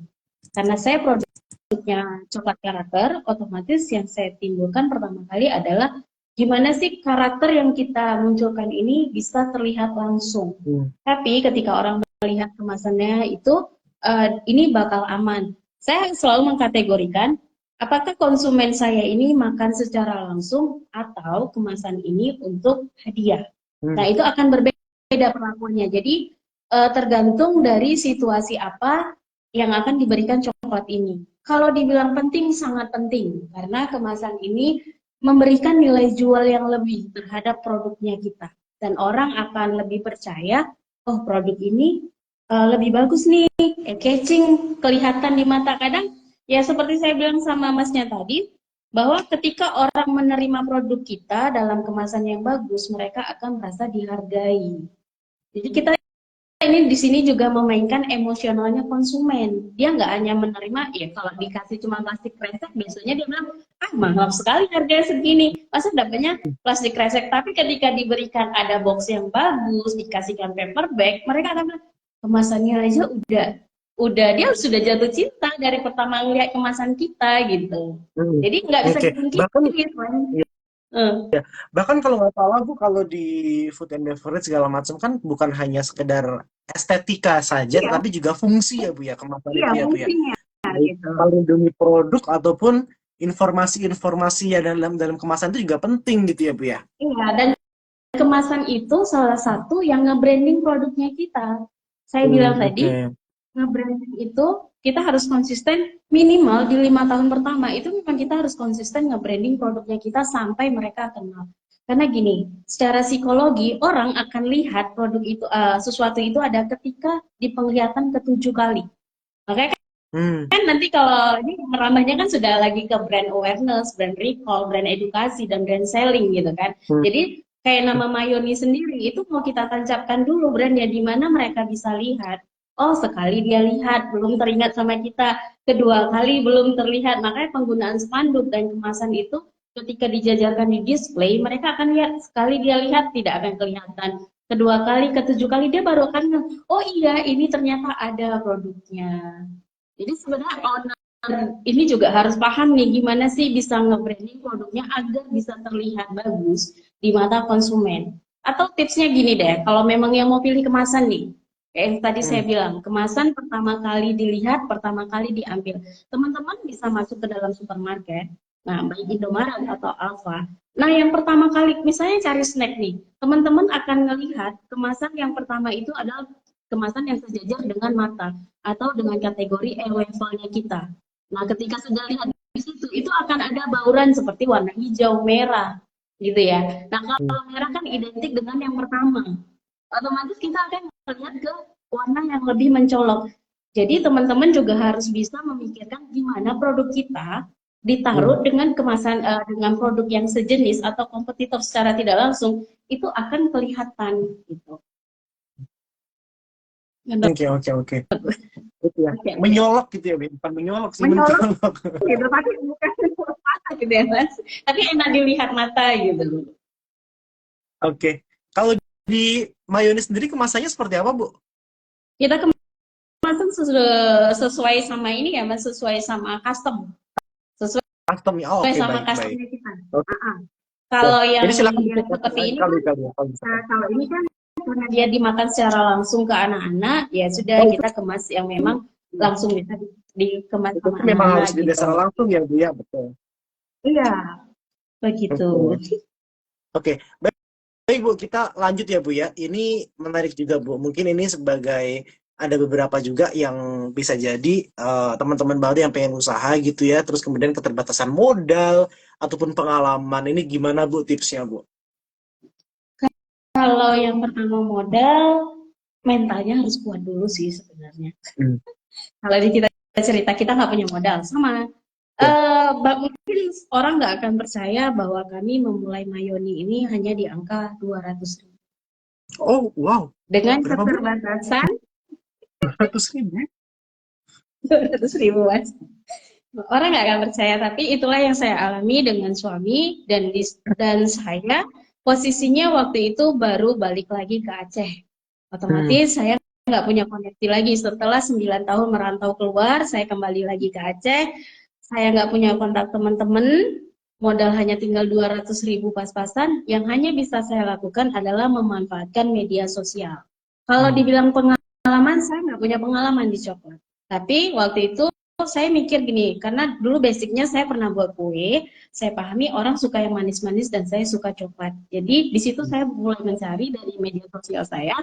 [SPEAKER 2] Karena saya produknya coklat karakter, otomatis yang saya timbulkan pertama kali adalah gimana sih karakter yang kita munculkan ini bisa terlihat langsung.
[SPEAKER 1] Hmm.
[SPEAKER 2] Tapi ketika orang melihat kemasannya itu, ini bakal aman. Saya selalu mengkategorikan apakah konsumen saya ini makan secara langsung atau kemasan ini untuk hadiah. Nah,
[SPEAKER 1] Hmm.
[SPEAKER 2] itu akan berbeda perlakuannya. Jadi, tergantung dari situasi apa yang akan diberikan coklat ini. Kalau dibilang penting, sangat penting. Karena kemasan ini memberikan nilai jual yang lebih terhadap produknya kita. Dan orang akan lebih percaya, oh produk ini lebih bagus nih, catching, kelihatan di mata. Kadang ya seperti saya bilang sama masnya tadi, bahwa ketika orang menerima produk kita dalam kemasan yang bagus, mereka akan merasa dihargai. Jadi kita ini di sini juga memainkan emosionalnya konsumen. Dia nggak hanya menerima, ya kalau dikasih cuma plastik kresek, biasanya dia bilang, ah mahal sekali harganya segini, masa dapatnya plastik kresek. Tapi ketika diberikan ada box yang bagus, dikasihkan paper bag, mereka akan bilang, kemasannya aja udah dia sudah jatuh cinta dari pertama ngeliat kemasan kita gitu.
[SPEAKER 1] Hmm.
[SPEAKER 2] Jadi nggak bisa
[SPEAKER 1] Oke, bahkan
[SPEAKER 2] dipungkiri gitu.
[SPEAKER 1] bahkan kalau nggak salah Bu, kalau di food and beverage segala macam kan bukan hanya sekedar estetika saja,
[SPEAKER 2] Iya,
[SPEAKER 1] tetapi juga fungsi ya Bu ya, kemasan
[SPEAKER 2] iya
[SPEAKER 1] itu ya Bu ya.
[SPEAKER 2] fungsinya
[SPEAKER 1] Baik
[SPEAKER 2] gitu.
[SPEAKER 1] melindungi produk ataupun informasi-informasi ya dalam dalam kemasan itu juga penting gitu ya Bu ya.
[SPEAKER 2] Iya, dan kemasan itu salah satu yang nge-branding produknya kita. Saya bilang tadi,
[SPEAKER 1] Oke.
[SPEAKER 2] nge-branding itu kita harus konsisten minimal di 5 tahun pertama. Itu memang kita harus konsisten nge-branding produknya kita sampai mereka kenal. Karena gini, secara psikologi orang akan lihat produk itu sesuatu itu ada ketika di penglihatan ketujuh kali. Makanya
[SPEAKER 1] Hmm.
[SPEAKER 2] kan nanti kalau ini merambahnya kan sudah lagi ke brand awareness, brand recall, brand edukasi, dan brand selling gitu kan.
[SPEAKER 1] Hmm.
[SPEAKER 2] Jadi kayak nama Mayoni sendiri itu mau kita tancapkan dulu brandnya di mana mereka bisa lihat. Oh sekali dia lihat belum teringat sama kita, kedua kali belum terlihat. Makanya penggunaan spanduk dan kemasan itu ketika dijajarkan di display mereka akan lihat sekali dia lihat tidak akan kelihatan. Kedua kali, ketujuh kali dia baru akan oh iya ini ternyata ada produknya. Jadi sebenarnya owner ini juga harus paham nih gimana sih bisa nge-branding produknya agar bisa terlihat bagus di mata konsumen. Atau tipsnya gini deh, kalau memang yang mau pilih kemasan nih, kayak yang tadi saya
[SPEAKER 1] Hmm.
[SPEAKER 2] bilang, kemasan pertama kali dilihat, pertama kali diambil. Teman-teman bisa masuk ke dalam supermarket, nah baik Indomaret atau Alfa. Nah yang pertama kali, misalnya cari snack nih, teman-teman akan melihat kemasan yang pertama itu adalah kemasan yang sejajar dengan mata atau dengan kategori levelnya kita. Nah, ketika sudah lihat di situ, itu akan ada bauran seperti warna hijau, merah, gitu ya. Nah, kalau merah kan identik dengan yang pertama. Otomatis kita akan melihat ke warna yang lebih mencolok. Jadi teman-teman juga harus bisa memikirkan gimana produk kita
[SPEAKER 1] Hmm.
[SPEAKER 2] ditaruh dengan kemasan dengan produk yang sejenis atau kompetitor secara tidak langsung itu akan kelihatan gitu.
[SPEAKER 1] Oke, oke, oke. Itu ya.
[SPEAKER 2] Oke, oke.
[SPEAKER 1] Menyolok gitu ya, Bu. Bukan menyolok sih,
[SPEAKER 2] Mencolok
[SPEAKER 1] mencolok.
[SPEAKER 2] gitu tapi bukan mata gitu ya mas tapi enak dilihat mata gitu.
[SPEAKER 1] Oke. Kalau di mayones sendiri kemasannya seperti apa, Bu?
[SPEAKER 2] Kita kemasan sesuai sama ini ya mas, sesuai sama custom, sesuai
[SPEAKER 1] Custom ya. Oh, oke,
[SPEAKER 2] sama
[SPEAKER 1] baik, baik.
[SPEAKER 2] customnya kita.
[SPEAKER 1] Oke. Ya.
[SPEAKER 2] Kalau
[SPEAKER 1] Jadi
[SPEAKER 2] yang
[SPEAKER 1] silakan diceritakan
[SPEAKER 2] seperti
[SPEAKER 1] lain
[SPEAKER 2] ini
[SPEAKER 1] kali
[SPEAKER 2] kan
[SPEAKER 1] kali ya, kalau misalkan.
[SPEAKER 2] kalau ini kan karena dia dimakan secara langsung ke anak-anak ya sudah
[SPEAKER 1] Oh,
[SPEAKER 2] kita kemas yang memang
[SPEAKER 1] itu,
[SPEAKER 2] langsung bisa dikemas
[SPEAKER 1] itu
[SPEAKER 2] sama
[SPEAKER 1] tuh memang
[SPEAKER 2] anak-anak
[SPEAKER 1] harus dilihat
[SPEAKER 2] gitu.
[SPEAKER 1] secara langsung ya, Bu ya, betul.
[SPEAKER 2] Iya begitu.
[SPEAKER 1] Oke. Oke. Baik Bu, kita lanjut ya Bu ya. Ini menarik juga Bu. Mungkin ini sebagai ada beberapa juga yang bisa jadi teman-teman baru yang pengen usaha gitu ya. Terus kemudian keterbatasan modal ataupun pengalaman. Ini gimana Bu tipsnya Bu?
[SPEAKER 2] Kalau yang pertama modal mentalnya harus kuat dulu sih sebenarnya.
[SPEAKER 1] Hmm.
[SPEAKER 2] Kalau di kita cerita kita nggak punya modal sama.
[SPEAKER 1] Ya.
[SPEAKER 2] Mungkin orang nggak akan percaya bahwa kami memulai Mayoni ini hanya di angka 200.000
[SPEAKER 1] Oh, wow.
[SPEAKER 2] dengan
[SPEAKER 1] Berapa Bu?
[SPEAKER 2] keterbatasan
[SPEAKER 1] 100.000.
[SPEAKER 2] 200.000 mas. Orang nggak akan percaya, tapi itulah yang saya alami dengan suami dan saya posisinya waktu itu baru balik lagi ke Aceh.
[SPEAKER 1] Hmm.
[SPEAKER 2] Otomatis saya nggak punya koneksi lagi. Setelah 9 tahun merantau keluar, saya kembali lagi ke Aceh. Saya nggak punya kontak teman-teman, modal hanya tinggal 200.000 pas-pasan. Yang hanya bisa saya lakukan adalah memanfaatkan media sosial. Kalau
[SPEAKER 1] Hmm.
[SPEAKER 2] dibilang pengalaman, saya nggak punya pengalaman di coklat. Tapi waktu itu saya mikir gini, karena dulu basicnya saya pernah buat kue, saya pahami orang suka yang manis-manis dan saya suka coklat. Jadi di situ saya mulai mencari dari media sosial saya,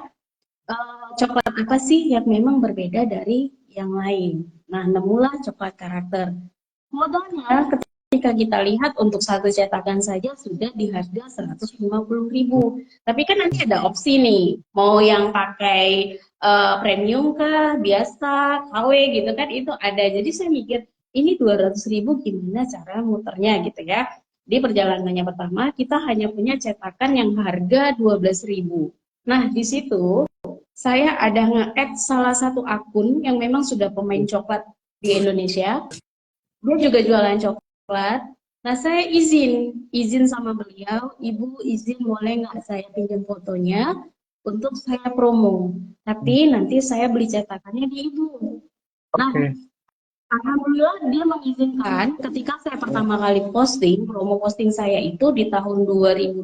[SPEAKER 2] coklat apa sih yang memang berbeda dari yang lain. Nah, nemulah coklat karakter. Modalnya ketika kita lihat untuk satu cetakan saja sudah di harga 150.000. Tapi kan nanti ada opsi nih, mau yang pakai premium kah, biasa, KW gitu kan itu ada. Jadi saya mikir ini 200.000 gimana cara muternya gitu ya. Di perjalanannya pertama kita hanya punya cetakan yang harga 12.000. Nah di situ saya ada nge-add salah satu akun yang memang sudah pemain coklat di Indonesia. Dia juga jualan coklat. Nah, saya izin sama beliau, Ibu izin boleh nggak saya pinjam fotonya untuk saya promo. Tapi nanti saya beli cetakannya di Ibu. Nah,
[SPEAKER 1] Oke.
[SPEAKER 2] alhamdulillah dia mengizinkan ketika saya pertama kali posting, promo posting saya itu di tahun 2020,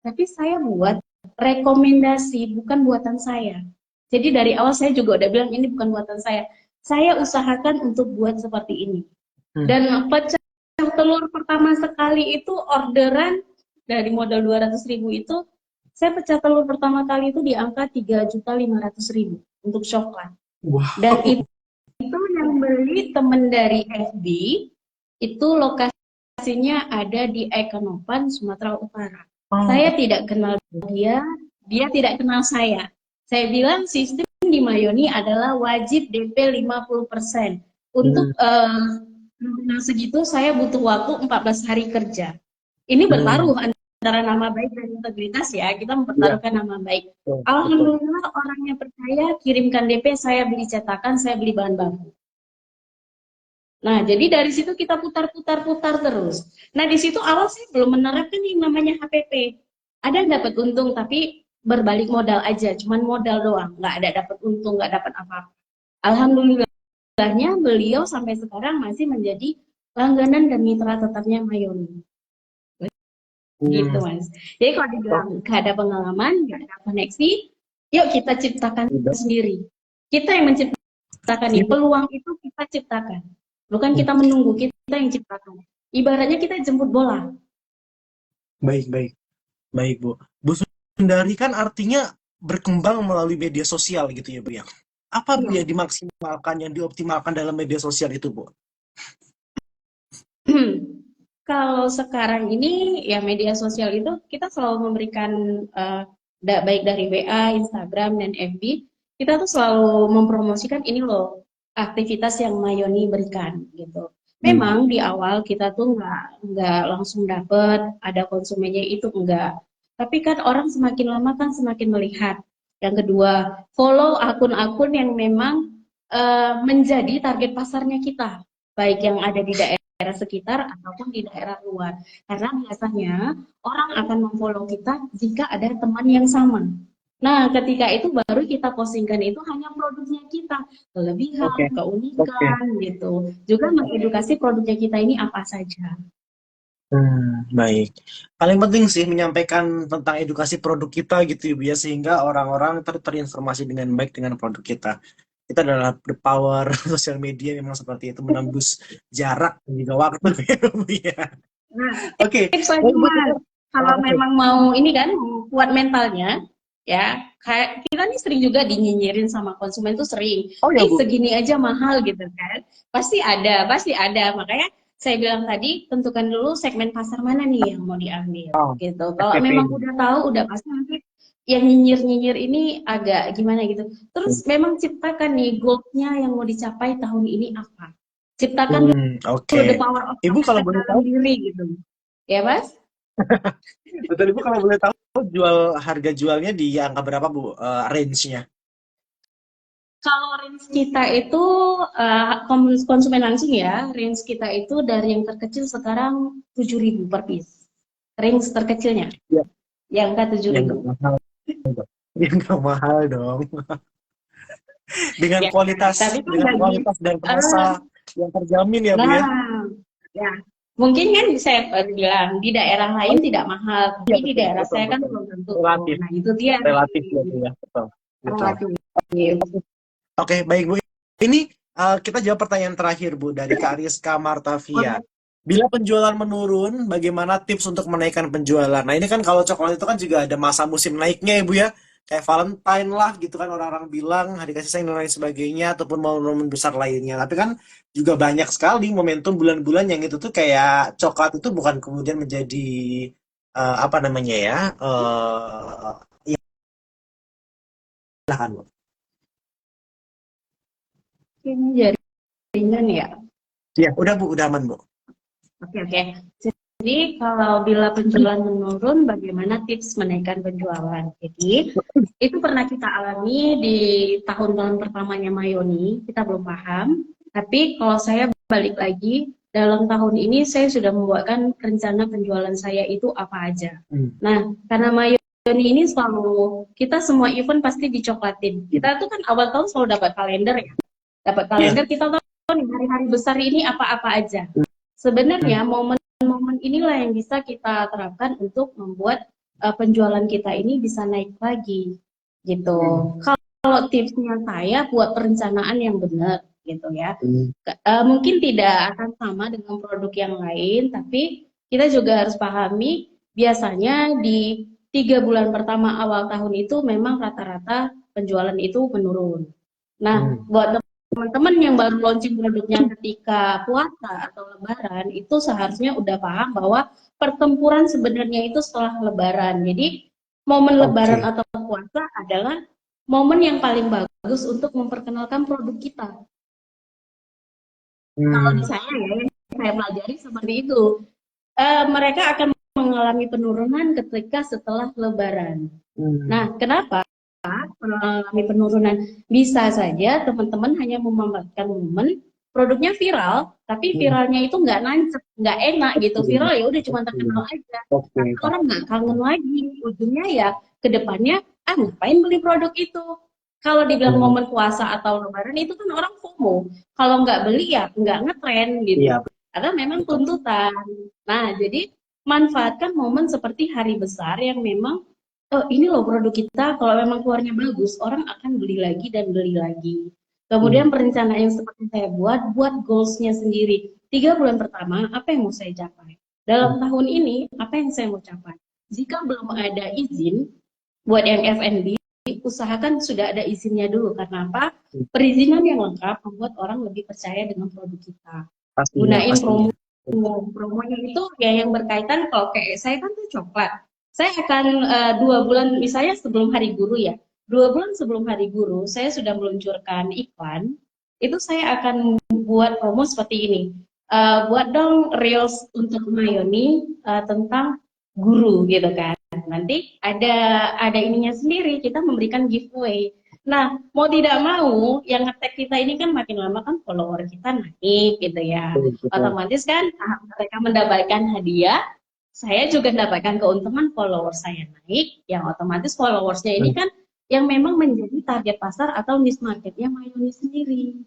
[SPEAKER 2] tapi saya buat rekomendasi, bukan buatan saya. Jadi dari awal saya juga udah bilang ini bukan buatan saya. Saya usahakan untuk buat seperti ini.
[SPEAKER 1] Hmm.
[SPEAKER 2] Dan pecah telur pertama sekali itu orderan dari modal 200.000 itu, saya pecah telur pertama kali itu di angka 3.500.000 untuk coklat. Dan
[SPEAKER 1] Wow.
[SPEAKER 2] itu yang beli temen dari FB, itu lokasinya ada di Ekanopan, Sumatera Utara.
[SPEAKER 1] Oh,
[SPEAKER 2] Saya tidak kenal dia, dia tidak kenal saya. Saya bilang sistem di Mayoni adalah wajib DP 50%.
[SPEAKER 1] hmm,
[SPEAKER 2] Untuk nominal segitu saya butuh waktu 14 hari kerja. Ini
[SPEAKER 1] hmm,
[SPEAKER 2] bertaruh antara nama baik dan integritas ya, kita
[SPEAKER 1] iya,
[SPEAKER 2] mempertaruhkan nama baik.
[SPEAKER 1] betul, betul.
[SPEAKER 2] Alhamdulillah orangnya percaya, kirimkan DP, saya beli cetakan, saya beli bahan baku. Nah, jadi dari situ kita putar-putar-putar terus. Nah, di situ awal saya belum menerapkan yang namanya HPP. Ada dapat untung, tapi berbalik modal aja, cuman modal doang, nggak ada dapat untung, nggak dapat apa-apa. Alhamdulillahnya beliau sampai sekarang masih menjadi langganan dan mitra tetapnya Mayoni. Gitu,
[SPEAKER 1] Hmm.
[SPEAKER 2] Mas. Jadi kalau
[SPEAKER 1] Oh,
[SPEAKER 2] dibilang nggak ada pengalaman, nggak ada koneksi, yuk kita ciptakan
[SPEAKER 1] udah.
[SPEAKER 2] sendiri. Kita yang menciptakan nih,
[SPEAKER 1] Ini,
[SPEAKER 2] peluang itu kita ciptakan. Bukan
[SPEAKER 1] hmm,
[SPEAKER 2] kita menunggu, kita yang ciptakan. Ibaratnya kita jemput bola.
[SPEAKER 1] baik, baik, baik, Bu. Bu Sundari kan artinya berkembang melalui media sosial gitu ya, Bu ya. Apa Bu
[SPEAKER 2] Iya.
[SPEAKER 1] yang dimaksimalkan, yang dioptimalkan dalam media sosial itu, Bu?
[SPEAKER 2] Kalau sekarang ini ya media sosial itu kita selalu memberikan eh, baik dari WA, Instagram dan FB, kita tuh selalu mempromosikan ini loh aktivitas yang Mayoni berikan gitu.
[SPEAKER 1] Hmm.
[SPEAKER 2] Memang di awal kita tuh nggak langsung dapet ada konsumennya itu enggak. Tapi kan orang semakin lama kan semakin melihat. Yang kedua, follow akun-akun yang memang menjadi target pasarnya kita, baik yang ada di daerah sekitar ataupun di daerah luar. Karena biasanya orang akan memfollow kita jika ada teman yang sama. Nah, ketika itu baru kita postingkan itu hanya produknya kita, kelebihan,
[SPEAKER 1] Oke, oke.
[SPEAKER 2] keunikan gitu. Juga mengedukasi produknya kita ini apa saja.
[SPEAKER 1] Baik. Paling penting sih menyampaikan tentang edukasi produk kita gitu ya, Bu, ya, sehingga orang-orang terinformasi dengan baik dengan produk kita. Itu adalah the power sosial media memang seperti itu menembus jarak dan juga waktu ya, Bu, ya.
[SPEAKER 2] Nah,
[SPEAKER 1] Oke,
[SPEAKER 2] tips lagi
[SPEAKER 1] baik, Bu, kita
[SPEAKER 2] Mas, kalau
[SPEAKER 1] oke.
[SPEAKER 2] memang mau ini kan kuat mentalnya, ya kayak kita nih sering juga dinyinyirin sama konsumen tuh sering,
[SPEAKER 1] Oh ya, Bu.
[SPEAKER 2] segini aja mahal gitu kan, pasti ada, makanya saya bilang tadi tentukan dulu segmen pasar mana nih yang mau diambil
[SPEAKER 1] Oh,
[SPEAKER 2] gitu. Kalau memang
[SPEAKER 1] FPP.
[SPEAKER 2] udah tahu, udah pasti nanti yang nyinyir-nyinyir ini agak gimana gitu. Terus memang ciptakan nih goalnya yang mau dicapai tahun ini apa, ciptakan
[SPEAKER 1] Oke.
[SPEAKER 2] dulu the power of
[SPEAKER 1] Ibu kalau
[SPEAKER 2] mindset
[SPEAKER 1] boleh
[SPEAKER 2] dalam
[SPEAKER 1] tahu,
[SPEAKER 2] diri gitu, ya Mas.
[SPEAKER 1] betul Ibu kalau boleh tahu harga jualnya di angka berapa, Bu? Range-nya?
[SPEAKER 2] Kalau range kita itu konsumen langsung ya, range kita itu dari yang terkecil sekarang 7.000 per piece. Range terkecilnya,
[SPEAKER 1] Ya,
[SPEAKER 2] yang angka tujuh
[SPEAKER 1] yang
[SPEAKER 2] ribu.
[SPEAKER 1] nggak mahal dong. Yang nggak mahal dong. Dengan
[SPEAKER 2] Ya,
[SPEAKER 1] kualitas,
[SPEAKER 2] tapi kan
[SPEAKER 1] dengan
[SPEAKER 2] bagi
[SPEAKER 1] kualitas dan
[SPEAKER 2] eh,
[SPEAKER 1] rasa yang terjamin ya, Bu ya.
[SPEAKER 2] nah, ya mungkin kan saya bilang di daerah
[SPEAKER 1] Oh
[SPEAKER 2] lain tidak mahal,
[SPEAKER 1] iya,
[SPEAKER 2] tapi di
[SPEAKER 1] betul,
[SPEAKER 2] daerah
[SPEAKER 1] betul,
[SPEAKER 2] saya kan
[SPEAKER 1] betul.
[SPEAKER 2] belum tentu.
[SPEAKER 1] Relatif,
[SPEAKER 2] Nah itu dia
[SPEAKER 1] relatif ya, Bu
[SPEAKER 2] nih,
[SPEAKER 1] ya, betul, betul.
[SPEAKER 2] relatif.
[SPEAKER 1] Oke, baik Bu. Ini kita jawab pertanyaan terakhir Bu dari Kak Rizka Martavia. Bila penjualan menurun, bagaimana tips untuk menaikkan penjualan? Nah ini kan kalau coklat itu kan juga ada masa musim naiknya ya Bu ya. Kayak Valentine lah gitu kan orang-orang bilang hari kasih sayang dan lain sebagainya ataupun momen besar lainnya. Tapi kan juga banyak sekali momentum bulan-bulan yang itu tuh kayak coklat itu bukan kemudian menjadi apa namanya ya? Ya, silakan Bu.
[SPEAKER 2] Mungkin jaringan ya.
[SPEAKER 1] Ya, udah Bu, udah aman Bu.
[SPEAKER 2] Oke, oke. Jadi kalau bila penjualan menurun, bagaimana tips menaikkan penjualan? Jadi itu pernah kita alami di tahun-tahun pertamanya Mayoni, kita belum paham. Tapi kalau saya balik lagi, dalam tahun ini saya sudah membuatkan rencana penjualan saya itu apa aja. Nah, karena Mayoni ini selalu, kita semua event pasti dicoklatin. Kita tuh kan awal tahun selalu dapat kalender ya. Dapat kalender, kita tahu nih hari-hari besar ini apa-apa aja. Sebenarnya momen inilah yang bisa kita terapkan untuk membuat penjualan kita ini bisa naik lagi gitu. Kalau tipsnya saya buat perencanaan yang benar gitu ya. Mungkin tidak akan sama dengan produk yang lain, tapi kita juga harus pahami biasanya di 3 bulan pertama awal tahun itu memang rata-rata penjualan itu menurun. Nah, buat teman-teman yang baru launching produknya ketika puasa atau lebaran itu seharusnya udah paham bahwa pertempuran sebenarnya itu setelah lebaran. Jadi momen lebaran atau puasa adalah momen yang paling bagus untuk memperkenalkan produk kita. Kalau di saya ya, yang saya pelajari seperti itu. Mereka akan mengalami penurunan ketika setelah lebaran. Nah, kenapa mengalami penurunan? Bisa saja teman-teman hanya memanfaatkan momen produknya viral, tapi viralnya itu nggak nancep, nggak enak gitu. Viral ya udah cuma terkenal aja. Tapi orang nggak kangen lagi. Ujungnya ya kedepannya, ngapain beli produk itu? Kalau dibilang momen puasa atau lebaran itu kan orang FOMO. Kalau nggak beli ya nggak ngetren gitu. Karena memang tuntutan. Nah, jadi manfaatkan momen seperti hari besar yang memang ini loh produk kita, kalau memang keluarnya bagus, orang akan beli lagi dan beli lagi. Kemudian perencanaan yang seperti saya buat goals-nya sendiri. 3 bulan pertama, apa yang mau saya capai? Dalam tahun ini, apa yang saya mau capai? Jika belum ada izin, buat yang F&B, usahakan sudah ada izinnya dulu. Karena apa? Perizinan yang lengkap membuat orang lebih percaya dengan produk kita. Gunain promonya itu ya yang berkaitan, kalau kayak saya kan tuh coklat. Saya akan 2 bulan, misalnya sebelum hari guru ya, 2 bulan sebelum hari guru, saya sudah meluncurkan iklan, itu saya akan buat promo seperti ini. Buat dong reels untuk Mayoni tentang guru gitu kan. Nanti ada ininya sendiri, kita memberikan giveaway. Nah, mau tidak mau, yang nge-tag kita ini kan makin lama kan follower kita naik gitu ya. Otomatis kan mereka mendapatkan hadiah, saya juga mendapatkan keuntungan follower saya naik, yang otomatis followersnya ini kan yang memang menjadi target pasar atau niche marketnya Mayoni sendiri.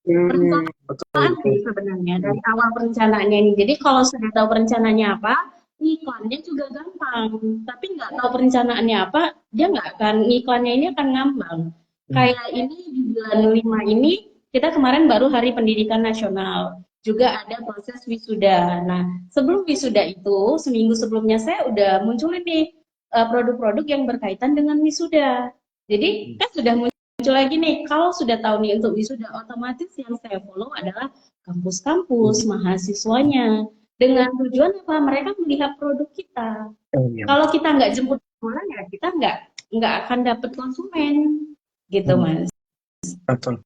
[SPEAKER 2] Perencanaan sih sebenarnya dari awal perencanaannya ini. Jadi kalau sudah tahu perencanaannya apa, iklannya juga gampang. Tapi nggak tahu perencanaannya apa, dia nggak akan, iklannya ini akan ngambang. Kayak ini di bulan 5 ini, kita kemarin baru Hari Pendidikan Nasional. Juga ada proses wisuda. Nah, sebelum wisuda itu, seminggu sebelumnya saya udah munculin nih produk-produk yang berkaitan dengan wisuda. Jadi kan sudah muncul lagi nih, kalau sudah tahu nih untuk wisuda, otomatis yang saya follow adalah kampus-kampus, mahasiswanya. Dengan tujuan apa? Mereka melihat produk kita. Kalau kita nggak jemput orang ya kita nggak akan dapat konsumen, gitu Mas.
[SPEAKER 1] Betul.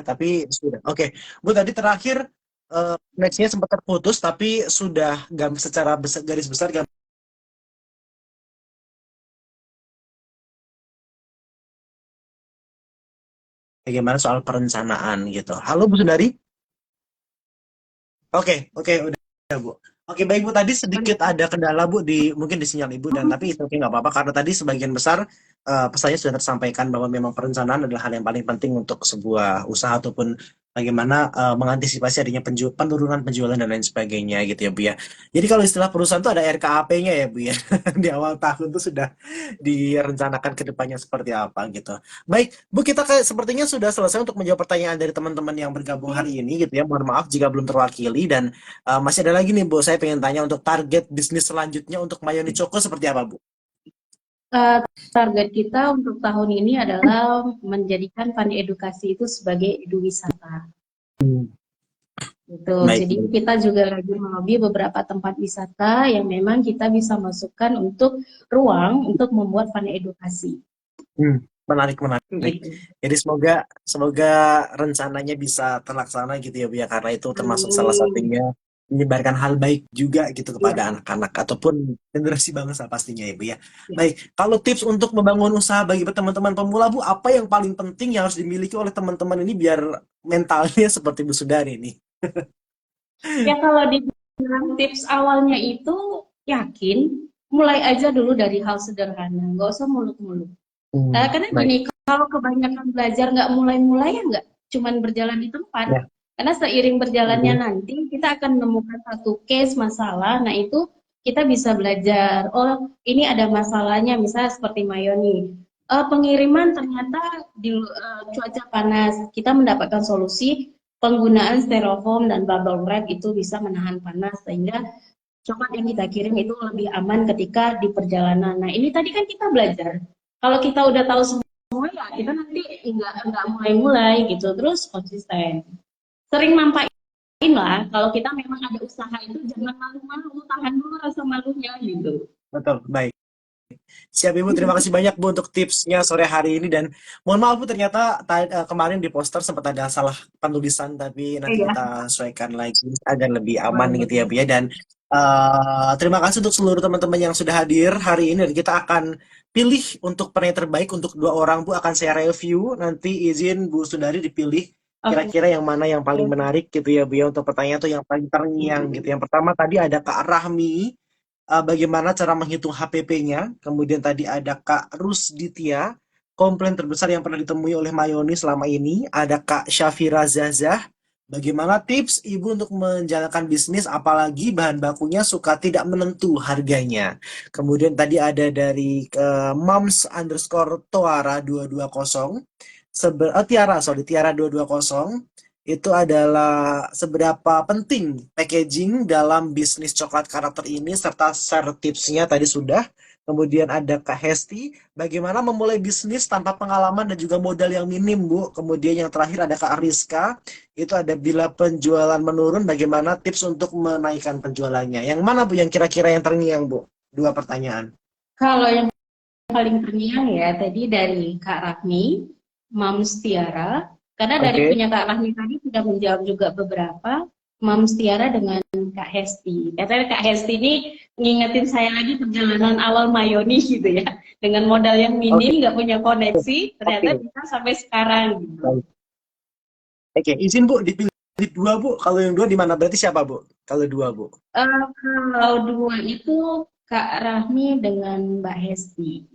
[SPEAKER 1] Tapi sudah. Oke, Bu tadi terakhir nextnya sempat terputus, tapi sudah secara garis besar bagaimana soal perencanaan gitu. Halo Bu Sundari. Oke, udah Bu. Oke, baik Bu. Tadi sedikit ada kendala Bu mungkin di sinyal Ibu dan tapi itu oke nggak apa-apa karena tadi sebagian besar pesannya sudah tersampaikan bahwa memang perencanaan adalah hal yang paling penting untuk sebuah usaha ataupun bagaimana mengantisipasi adanya penurunan penjualan dan lain sebagainya gitu ya Bu ya. Jadi kalau istilah perusahaan itu ada RKAP-nya ya Bu ya. Di awal tahun itu sudah direncanakan ke depannya seperti apa gitu. Baik, Bu, kita sepertinya sudah selesai untuk menjawab pertanyaan dari teman-teman yang bergabung hari ini gitu ya. Mohon maaf jika belum terwakili dan masih ada lagi nih Bu, saya pengen tanya untuk target bisnis selanjutnya untuk Mayoni Choco seperti apa Bu?
[SPEAKER 2] Target kita untuk tahun ini adalah menjadikan Pandi Edukasi itu sebagai edu wisata. Gitu.
[SPEAKER 1] Baik,
[SPEAKER 2] Jadi
[SPEAKER 1] baik.
[SPEAKER 2] kita juga lagi melobi beberapa tempat wisata yang memang kita bisa masukkan untuk ruang untuk membuat fun edukasi.
[SPEAKER 1] Hmm, menarik, menarik.
[SPEAKER 2] Gitu.
[SPEAKER 1] Jadi semoga semoga rencananya bisa terlaksana gitu ya Bu ya, karena itu termasuk salah
[SPEAKER 2] Amin.
[SPEAKER 1] satunya menyebarkan hal baik juga gitu kepada
[SPEAKER 2] Iya,
[SPEAKER 1] anak-anak ataupun generasi bangsa pastinya ya Bu ya.
[SPEAKER 2] iya.
[SPEAKER 1] Baik, kalau tips untuk membangun usaha bagi teman-teman pemula Bu, apa yang paling penting yang harus dimiliki oleh teman-teman ini biar mentalnya seperti Bu Sudari nih?
[SPEAKER 2] Ya kalau dibilang tips awalnya itu yakin, mulai aja dulu dari hal sederhana, nggak usah muluk-muluk. Karena
[SPEAKER 1] Baik.
[SPEAKER 2] gini, kalau kebanyakan belajar nggak mulai-mulai ya nggak cuman berjalan di tempat.
[SPEAKER 1] Ya.
[SPEAKER 2] Karena seiring berjalannya
[SPEAKER 1] Mhm.
[SPEAKER 2] nanti kita akan menemukan satu case masalah. Nah itu kita bisa belajar. Oh ini ada masalahnya, misalnya seperti Mayoni. Pengiriman ternyata di cuaca panas. Kita mendapatkan solusi penggunaan styrofoam dan bubble wrap itu bisa menahan panas sehingga coklat yang kita kirim itu lebih aman ketika di perjalanan. Nah, ini tadi kan kita belajar. Kalau kita udah tahu semua ya, kita nanti nggak mulai-mulai gitu, terus konsisten. Sering nampakin lah, kalau kita memang ada usaha itu jangan malu-malu, tahan dulu rasa malunya gitu.
[SPEAKER 1] Betul, baik. Siap Ibu, terima kasih banyak Bu untuk tipsnya sore hari ini dan mohon maaf Bu ternyata kemarin di poster sempat ada salah penulisan tapi nanti
[SPEAKER 2] Iya,
[SPEAKER 1] kita sesuaikan lagi agar lebih aman gitu ya
[SPEAKER 2] boleh.
[SPEAKER 1] Bu ya dan terima kasih untuk seluruh teman-teman yang sudah hadir hari ini dan kita akan pilih untuk penanya terbaik untuk dua orang Bu akan saya review nanti izin Bu Sundari dipilih
[SPEAKER 2] Oke.
[SPEAKER 1] kira-kira yang mana yang paling menarik gitu ya Bu ya untuk pertanyaan tuh yang paling terngiang gitu. Yang pertama tadi ada Kak Rahmi bagaimana cara menghitung HPP-nya. Kemudian tadi ada Kak Rusditia, komplain terbesar yang pernah ditemui oleh Mayoni selama ini. Ada Kak Syafira Zazah, bagaimana tips Ibu untuk menjalankan bisnis apalagi bahan bakunya suka tidak menentu harganya. Kemudian tadi ada dari Moms underscore Toara 220. Tiara, sorry, Tiara 220 itu adalah seberapa penting packaging dalam bisnis coklat karakter ini serta share tipsnya tadi sudah. Kemudian ada Kak Hesti, bagaimana memulai bisnis tanpa pengalaman dan juga modal yang minim, Bu. Kemudian yang terakhir ada Kak Rizka, itu ada bila penjualan menurun, bagaimana tips untuk menaikkan penjualannya. Yang mana, Bu, yang kira-kira yang terngiang, Bu? Dua pertanyaan.
[SPEAKER 2] Kalau yang paling terngiang ya tadi dari Kak Rahmi, Mams Tiara, karena dari
[SPEAKER 1] Oke.
[SPEAKER 2] punya Kak Rahmi tadi sudah menjawab juga beberapa, Mams Tiara dengan Kak Hesti. Katanya Kak Hesti ini ngingetin saya lagi perjalanan awal Mayoni gitu ya, dengan modal yang
[SPEAKER 1] Oke.
[SPEAKER 2] minim, nggak punya koneksi, ternyata
[SPEAKER 1] Oke.
[SPEAKER 2] bisa sampai sekarang gitu.
[SPEAKER 1] Baik. Oke, izin Bu, dipilih dua Bu. Kalau yang dua di mana? Berarti siapa Bu? Kalau dua Bu.
[SPEAKER 2] Kalau dua itu Kak Rahmi dengan Mbak Hesti.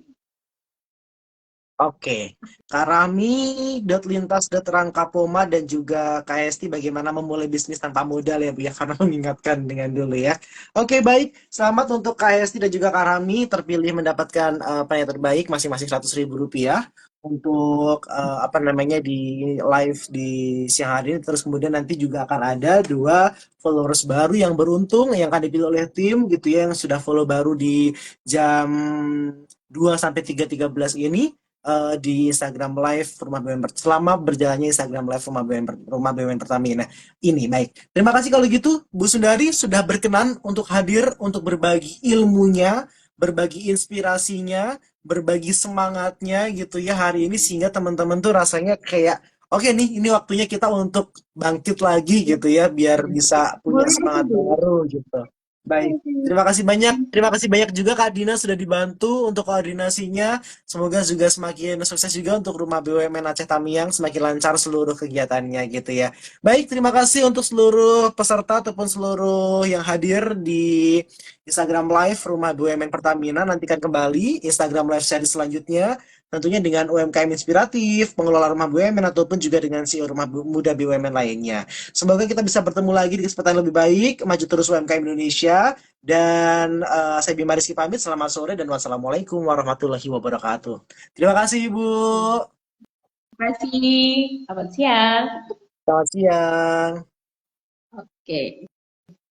[SPEAKER 1] Oke, Kak Rami, Lintas, Rangkapoma, dan juga KST bagaimana memulai bisnis tanpa modal ya Bu ya, karena mengingatkan dengan dulu ya. Oke, baik. Selamat untuk KST dan juga Kak Rami terpilih mendapatkan penanya terbaik masing-masing 100.000 rupiah untuk apa namanya di live di siang hari ini. Terus kemudian nanti juga akan ada dua followers baru yang beruntung yang akan dipilih oleh tim gitu ya yang sudah follow baru di jam 2 sampai 3.13 ini di Instagram Live Rumah BUMN selama berjalannya Instagram Live Rumah BUMN Pertamina ini. Baik, terima kasih kalau gitu Bu Sundari sudah berkenan untuk hadir untuk berbagi ilmunya, berbagi inspirasinya, berbagi semangatnya gitu ya hari ini sehingga teman-teman tuh rasanya kayak oke nih ini waktunya kita untuk bangkit lagi gitu ya biar bisa punya
[SPEAKER 2] Boleh aja
[SPEAKER 1] semangat
[SPEAKER 2] dulu.
[SPEAKER 1] baru gitu. Baik, terima kasih banyak. Terima kasih banyak juga Kak Dina sudah dibantu untuk koordinasinya. Semoga juga semakin sukses juga untuk Rumah BUMN Aceh Tamiang, semakin lancar seluruh kegiatannya gitu ya. Baik, terima kasih untuk seluruh peserta ataupun seluruh yang hadir di Instagram Live Rumah BUMN Pertamina. Nantikan kembali Instagram Live series selanjutnya, tentunya dengan UMKM inspiratif, pengelola rumah BUMN ataupun juga dengan CEO rumah muda BUMN lainnya. Semoga kita bisa bertemu lagi di kesempatan yang lebih baik, maju terus UMKM Indonesia. Dan saya Bima Rizky pamit, selamat sore dan wassalamualaikum warahmatullahi wabarakatuh. Terima kasih Ibu.
[SPEAKER 2] Terima kasih. Selamat siang.
[SPEAKER 1] Selamat siang.
[SPEAKER 2] Oke.